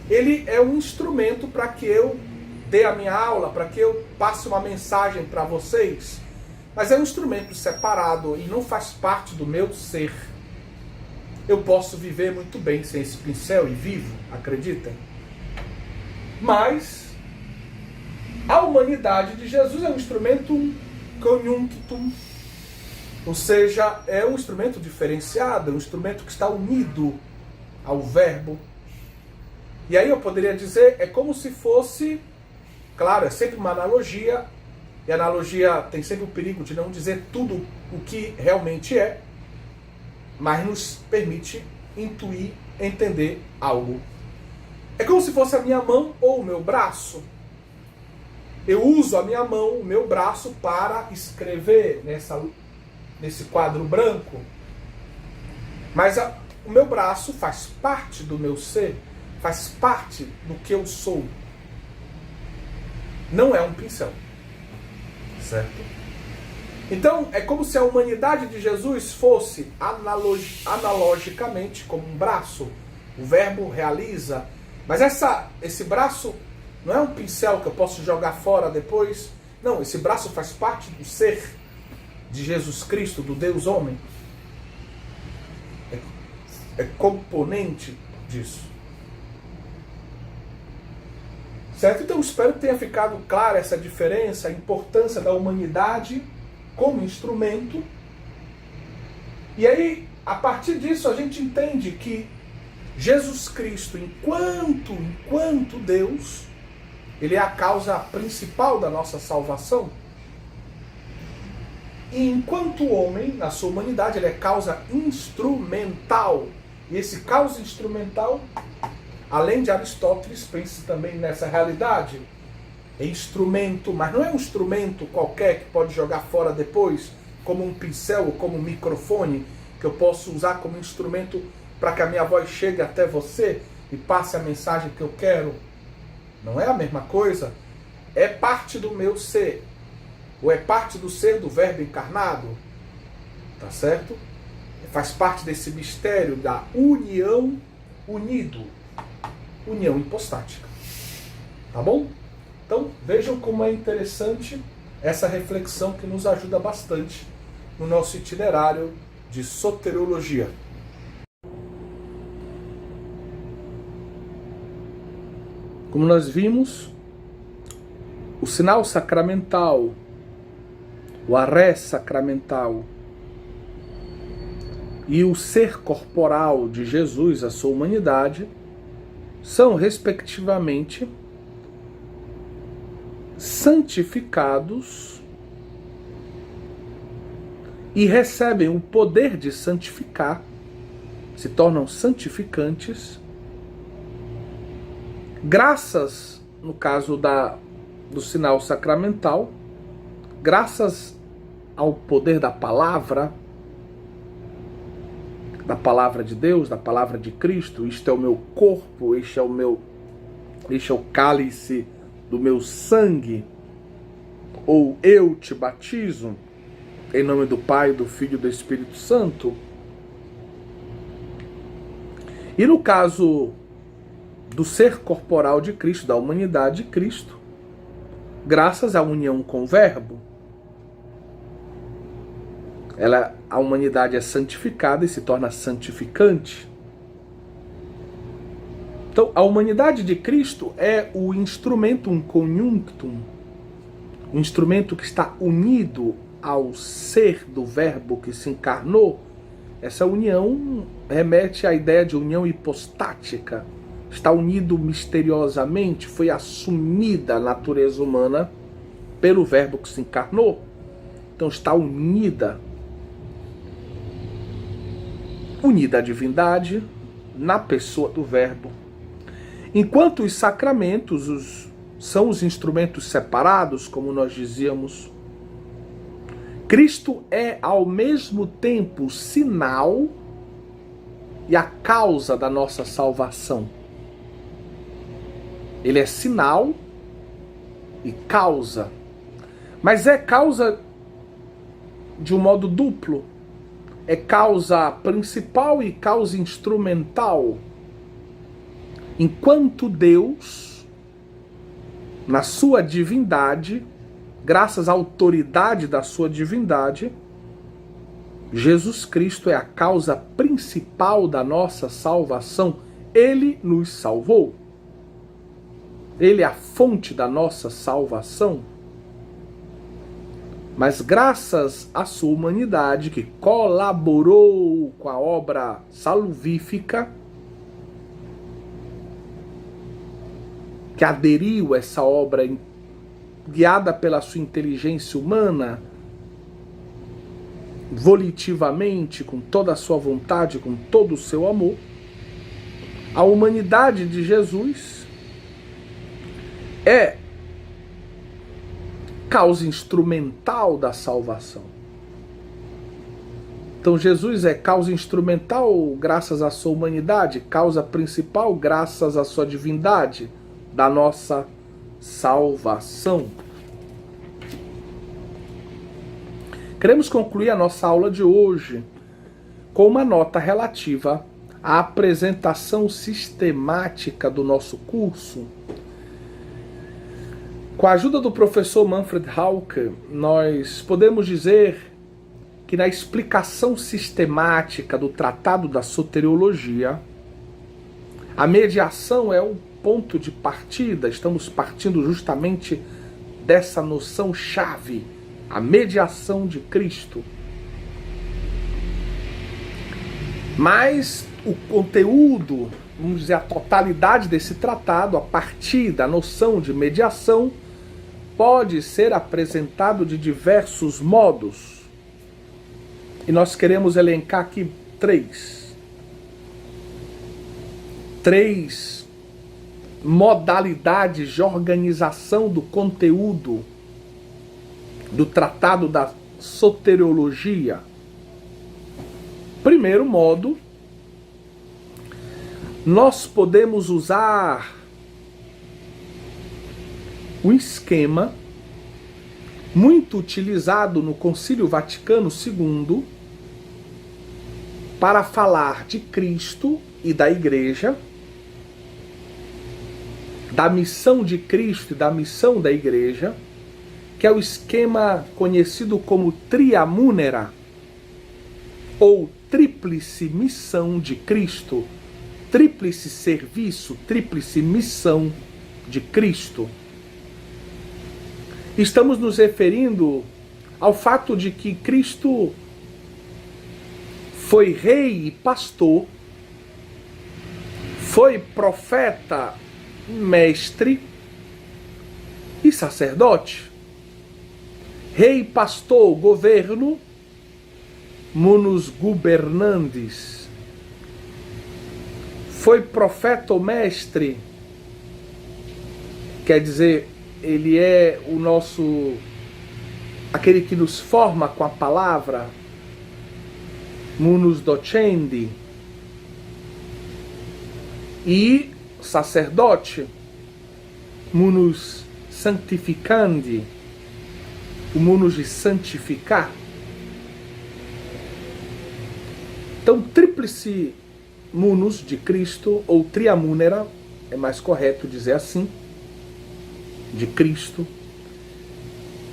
ele é um instrumento para que eu dê a minha aula, para que eu passe uma mensagem para vocês. Mas é um instrumento separado e não faz parte do meu ser. Eu posso viver muito bem sem esse pincel e vivo, acreditem. Mas a humanidade de Jesus é um instrumento conjunctum, ou seja, é um instrumento diferenciado, é um instrumento que está unido ao Verbo. E aí eu poderia dizer, é como se fosse, claro, é sempre uma analogia, e a analogia tem sempre o perigo de não dizer tudo o que realmente é, mas nos permite intuir, entender algo. É como se fosse a minha mão ou o meu braço. Eu uso a minha mão, o meu braço, para escrever nesse quadro branco. Mas o meu braço faz parte do meu ser, faz parte do que eu sou. Não é um pincel. Certo? Então, é como se a humanidade de Jesus fosse analogicamente como um braço. O Verbo realiza. Mas esse braço não é um pincel que eu posso jogar fora depois. Não, esse braço faz parte do ser de Jesus Cristo, do Deus homem. É componente disso. Certo? Então espero que tenha ficado clara essa diferença, a importância da humanidade como instrumento. E aí, a partir disso, a gente entende que Jesus Cristo, enquanto Deus, ele é a causa principal da nossa salvação. E enquanto homem, na sua humanidade, ele é causa instrumental. E esse causa instrumental, além de Aristóteles, pense também nessa realidade. É instrumento, mas não é um instrumento qualquer que pode jogar fora depois, como um pincel ou como um microfone, que eu posso usar como instrumento para que a minha voz chegue até você e passe a mensagem que eu quero. Não é a mesma coisa. É parte do meu ser. Ou é parte do ser do Verbo encarnado. Tá certo? Faz parte desse mistério da união, unido. União hipostática. Tá bom? Então, vejam como é interessante essa reflexão que nos ajuda bastante no nosso itinerário de soteriologia. Como nós vimos, o sinal sacramental, o arré sacramental e o ser corporal de Jesus, a sua humanidade, são, respectivamente, santificados e recebem o poder de santificar, se tornam santificantes, graças, no caso do sinal sacramental, graças ao poder da palavra de Deus, da palavra de Cristo. Isto é o meu corpo, este é o cálice do meu sangue, ou eu te batizo, em nome do Pai, do Filho e do Espírito Santo. E no caso do ser corporal de Cristo, da humanidade de Cristo, graças à união com o Verbo, a humanidade é santificada e se torna santificante. Então, a humanidade de Cristo é o instrumentum conjunctum, o instrumento que está unido ao ser do Verbo que se encarnou. Essa união remete à ideia de união hipostática. Está unido misteriosamente, foi assumida a natureza humana pelo Verbo que se encarnou. Então está unida à divindade na pessoa do Verbo. Enquanto os sacramentos são os instrumentos separados, como nós dizíamos, Cristo é ao mesmo tempo sinal e a causa da nossa salvação. Ele é sinal e causa. Mas é causa de um modo duplo. É causa principal e causa instrumental. Enquanto Deus, na sua divindade, graças à autoridade da sua divindade, Jesus Cristo é a causa principal da nossa salvação. Ele nos salvou. Ele é a fonte da nossa salvação. Mas graças à sua humanidade, que colaborou com a obra salvífica, que aderiu a essa obra guiada pela sua inteligência humana, volitivamente, com toda a sua vontade, com todo o seu amor, a humanidade de Jesus é causa instrumental da salvação. Então Jesus é causa instrumental graças à sua humanidade, causa principal graças à sua divindade, da nossa salvação. Queremos concluir a nossa aula de hoje com uma nota relativa à apresentação sistemática do nosso curso. Com a ajuda do professor Manfred Hauke, nós podemos dizer que na explicação sistemática do Tratado da Soteriologia, a mediação é o ponto de partida. Estamos partindo justamente dessa noção-chave, a mediação de Cristo. Mas o conteúdo, vamos dizer, a totalidade desse tratado, a partir da noção de mediação, pode ser apresentado de diversos modos. E nós queremos elencar aqui três modalidades de organização do conteúdo do Tratado da Soteriologia. Primeiro modo, nós podemos usar um esquema muito utilizado no Concílio Vaticano II para falar de Cristo e da Igreja, da missão de Cristo e da missão da Igreja, que é o esquema conhecido como Triamunera, ou tríplice missão de Cristo, tríplice serviço, tríplice missão de Cristo. Estamos nos referindo ao fato de que Cristo foi rei e pastor, foi profeta, mestre e sacerdote. Rei, pastor, governo, munus governandis. Foi profeta ou mestre, quer dizer, ele é o nosso, aquele que nos forma com a palavra, munus docendi. E sacerdote, munus sanctificandi, o munus de santificar. Então, tríplice munus de Cristo, ou triamúnera, é mais correto dizer assim, de Cristo.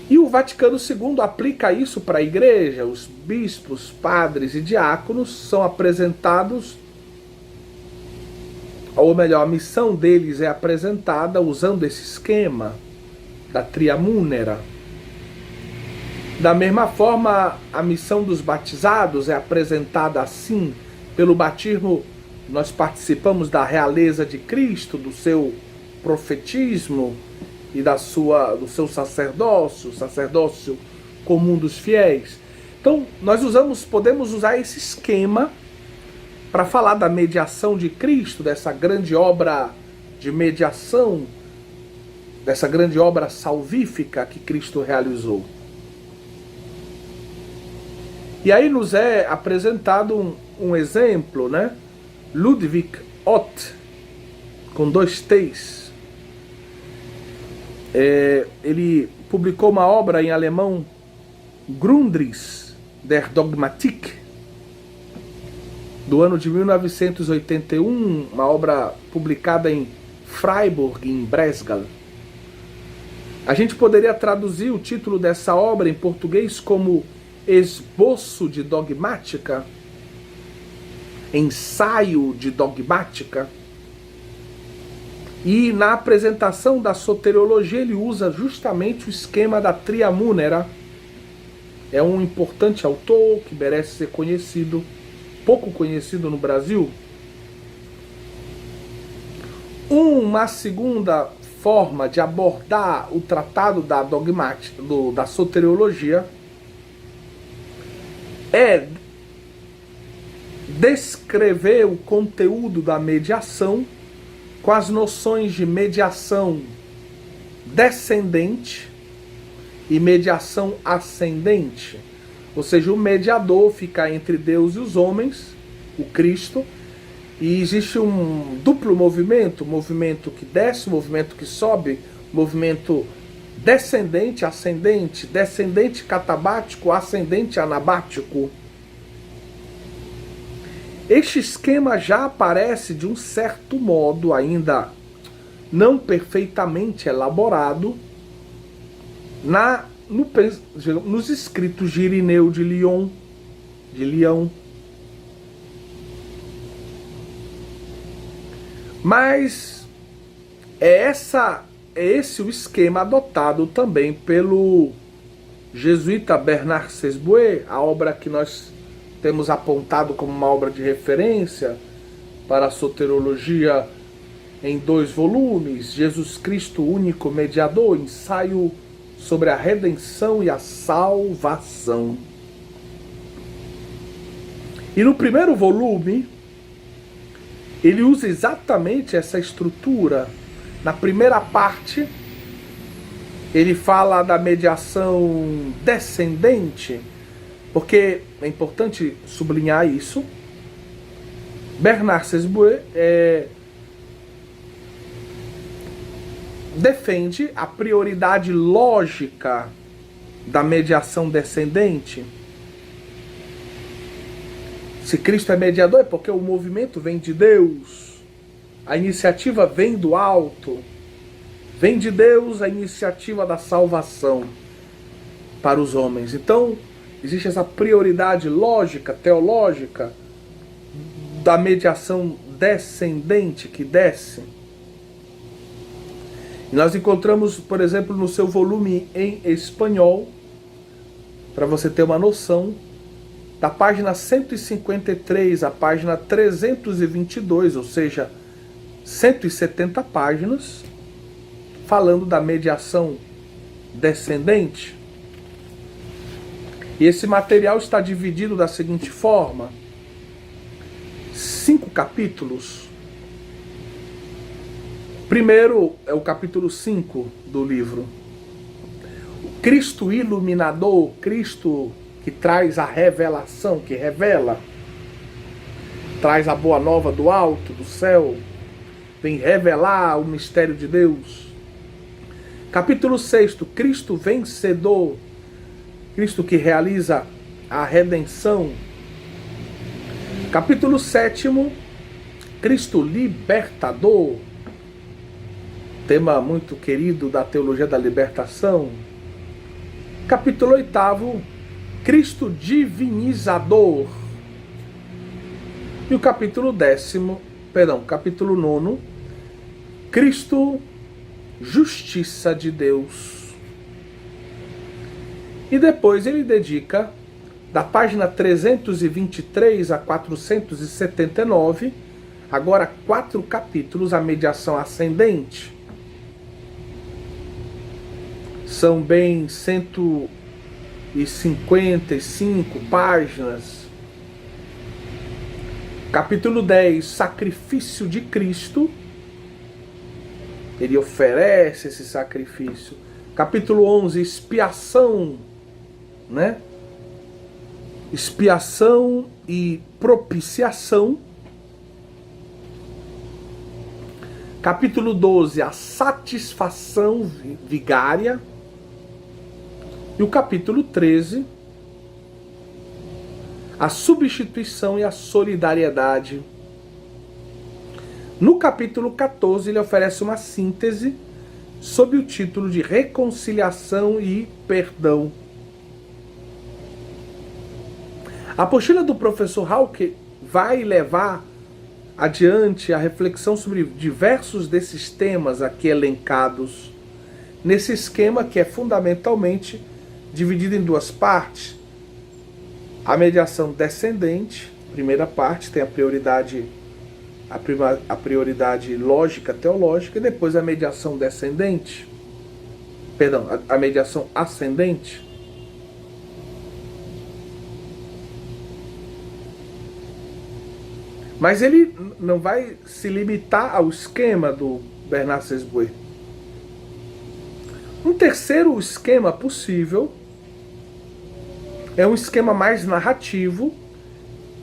E o Vaticano II aplica isso para a igreja. Os bispos, padres e diáconos são apresentados, ou melhor, a missão deles é apresentada usando esse esquema da triamúnera. Da mesma forma, a missão dos batizados é apresentada assim. Pelo batismo, nós participamos da realeza de Cristo, do seu profetismo e do seu sacerdócio comum dos fiéis. Então, nós podemos usar esse esquema para falar da mediação de Cristo, dessa grande obra de mediação, dessa grande obra salvífica que Cristo realizou. E aí nos é apresentado um exemplo, né? Ludwig Ott, com 2 T's. Ele publicou uma obra em alemão, Grundrisse der Dogmatik, do ano de 1981, uma obra publicada em Freiburg, em Breisgau. A gente poderia traduzir o título dessa obra em português como Esboço de Dogmática, Ensaio de Dogmática. E na apresentação da soteriologia ele usa justamente o esquema da triamúnera. É um importante autor que merece ser conhecido, pouco conhecido no Brasil. Uma segunda forma de abordar o tratado da dogmática, da soteriologia, é descrever o conteúdo da mediação com as noções de mediação descendente e mediação ascendente. Ou seja, o mediador fica entre Deus e os homens, o Cristo, e existe um duplo movimento, movimento que desce, movimento que sobe, movimento descendente, ascendente, descendente catabático, ascendente anabático. Este esquema já aparece de um certo modo, ainda não perfeitamente elaborado, nos escritos de Irineu de Lyon. Mas é esse o esquema adotado também pelo jesuíta Bernard Sesboué, a obra que nós temos apontado como uma obra de referência para a soteriologia em 2 volumes, Jesus Cristo, único mediador, ensaio sobre a redenção e a salvação. E no primeiro volume, ele usa exatamente essa estrutura. Na primeira parte, ele fala da mediação descendente, porque é importante sublinhar isso. Bernard Sesboué defende a prioridade lógica da mediação descendente. Se Cristo é mediador, é porque o movimento vem de Deus, a iniciativa vem do alto, vem de Deus a iniciativa da salvação para os homens. Então, existe essa prioridade lógica, teológica, da mediação descendente que desce. Nós encontramos, por exemplo, no seu volume em espanhol, para você ter uma noção, da página 153 à página 322, ou seja, 170 páginas, falando da mediação descendente. E esse material está dividido da seguinte forma: 5 capítulos. Primeiro é o capítulo 5 do livro. Cristo iluminador, Cristo que traz a revelação, que revela, traz a boa nova do alto, do céu, vem revelar o mistério de Deus. Capítulo 6, Cristo vencedor, Cristo que realiza a redenção. Capítulo 7, Cristo libertador, tema muito querido da teologia da libertação. Capítulo 8, Cristo divinizador. E o capítulo 9, Cristo justiça de Deus. E depois ele dedica, da página 323 a 479, agora 4 capítulos à mediação ascendente. São bem 155 páginas. Capítulo 10, sacrifício de Cristo. Ele oferece esse sacrifício. Capítulo 11, expiação, né? Expiação e propiciação. Capítulo 12, a satisfação vigária. E o capítulo 13, a substituição e a solidariedade. No capítulo 14, ele oferece uma síntese sob o título de reconciliação e perdão. A apostila do professor Hauck vai levar adiante a reflexão sobre diversos desses temas aqui elencados, nesse esquema que é fundamentalmente dividido em 2 partes. A mediação descendente, primeira parte, tem a prioridade lógica, teológica, e depois a mediação descendente, a mediação ascendente. Mas ele não vai se limitar ao esquema do Bernard Sesbuet. Um terceiro esquema possível é um esquema mais narrativo,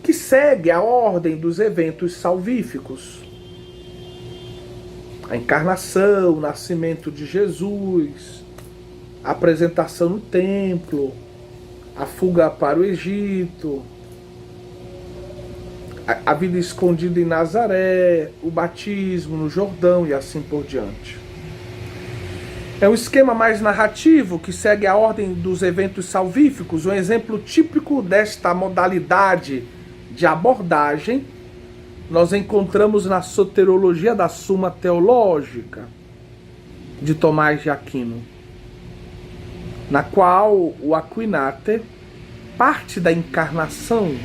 que segue a ordem dos eventos salvíficos. A encarnação, o nascimento de Jesus, a apresentação no templo, a fuga para o Egito, a vida escondida em Nazaré, o batismo no Jordão e assim por diante. É um esquema mais narrativo que segue a ordem dos eventos salvíficos. Um exemplo típico desta modalidade de abordagem nós encontramos na soteriologia da Suma Teológica de Tomás de Aquino, na qual o Aquináter parte da encarnação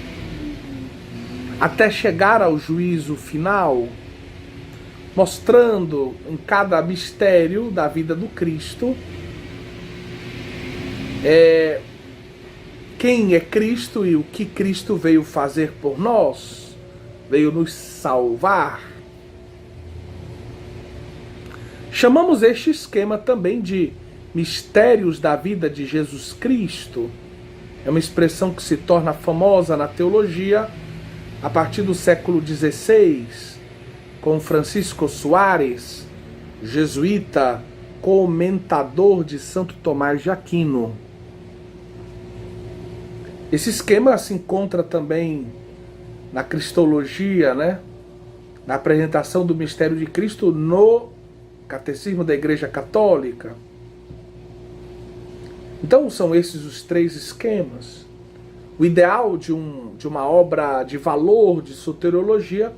até chegar ao juízo final, mostrando em cada mistério da vida do Cristo quem é Cristo e o que Cristo veio fazer por nós, veio nos salvar. Chamamos este esquema também de mistérios da vida de Jesus Cristo. É uma expressão que se torna famosa na teologia a partir do século XVI, com Francisco Soares, jesuíta, comentador de Santo Tomás de Aquino. Esse esquema se encontra também na cristologia, né? Na apresentação do mistério de Cristo no Catecismo da Igreja Católica. Então são esses os 3 esquemas. O ideal de uma obra de valor de soteriologia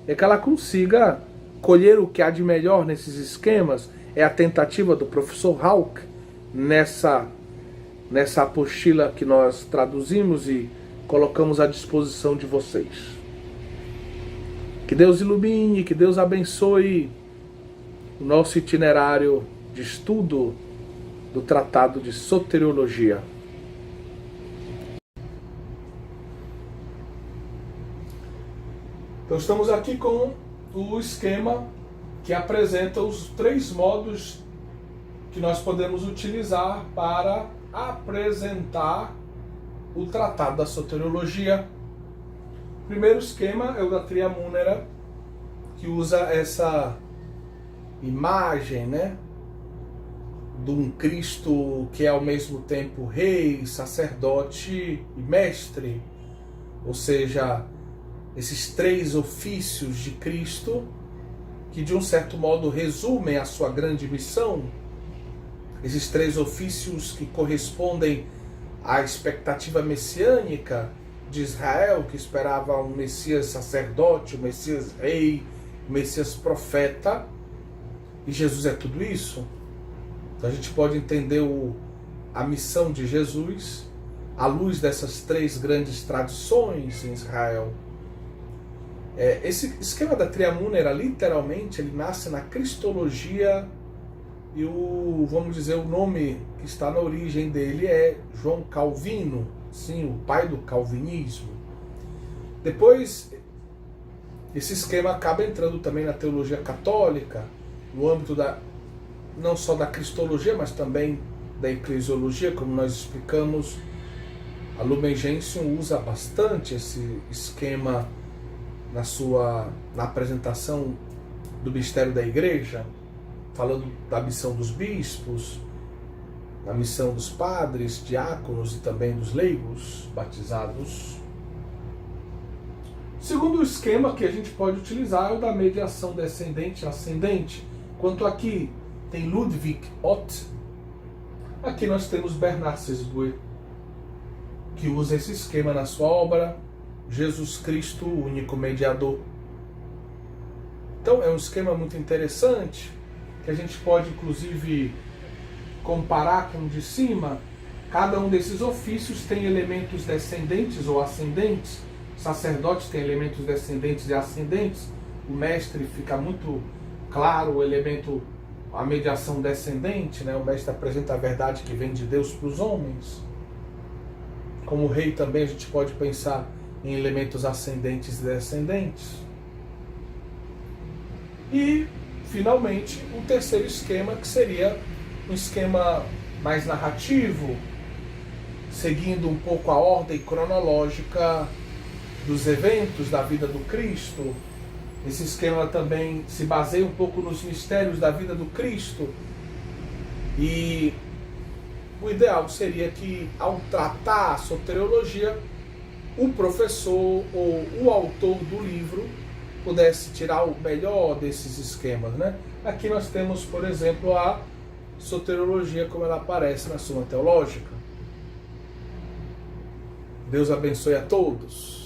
é que ela consiga colher o que há de melhor nesses esquemas, é a tentativa do professor Hauck nessa apostila que nós traduzimos e colocamos à disposição de vocês. Que Deus ilumine, que Deus abençoe o nosso itinerário de estudo do Tratado de Soteriologia. Então estamos aqui com o esquema que apresenta os 3 modos que nós podemos utilizar para apresentar o Tratado da Soteriologia. O primeiro esquema é o da Tria Munera, que usa essa imagem, né, de um Cristo que é ao mesmo tempo rei, sacerdote e mestre, ou seja, esses 3 ofícios de Cristo que de um certo modo resumem a sua grande missão, esses 3 ofícios que correspondem à expectativa messiânica de Israel, que esperava um Messias sacerdote, um Messias rei, um Messias profeta, e Jesus é tudo isso. Então a gente pode entender a missão de Jesus à luz dessas 3 grandes tradições em Israel. Esse esquema da Tria Munera, literalmente, ele nasce na Cristologia e vamos dizer, o nome que está na origem dele é João Calvino, sim, o pai do calvinismo. Depois, esse esquema acaba entrando também na teologia católica, no âmbito não só da cristologia, mas também da eclesiologia, como nós explicamos. A Lumen Gentium usa bastante esse esquema na apresentação do mistério da igreja, falando da missão dos bispos, da missão dos padres, diáconos e também dos leigos batizados. O segundo esquema que a gente pode utilizar é o da mediação descendente e ascendente. Quanto aqui tem Ludwig Ott, aqui nós temos Bernard Sesbui, que usa esse esquema na sua obra Jesus Cristo, o único mediador. Então é um esquema muito interessante, que a gente pode inclusive comparar com o de cima. Cada um desses ofícios tem elementos descendentes ou ascendentes. Sacerdotes tem elementos descendentes e ascendentes. O mestre fica muito claro o elemento, a mediação descendente, né? O mestre apresenta a verdade que vem de Deus para os homens. Como rei também a gente pode pensar em elementos ascendentes e descendentes. E, finalmente, o terceiro esquema, que seria um esquema mais narrativo, seguindo um pouco a ordem cronológica dos eventos da vida do Cristo. Esse esquema também se baseia um pouco nos mistérios da vida do Cristo. E o ideal seria que, ao tratar a soteriologia, o professor ou o autor do livro pudesse tirar o melhor desses esquemas, né? Aqui nós temos, por exemplo, a soteriologia como ela aparece na Suma Teológica. Deus abençoe a todos.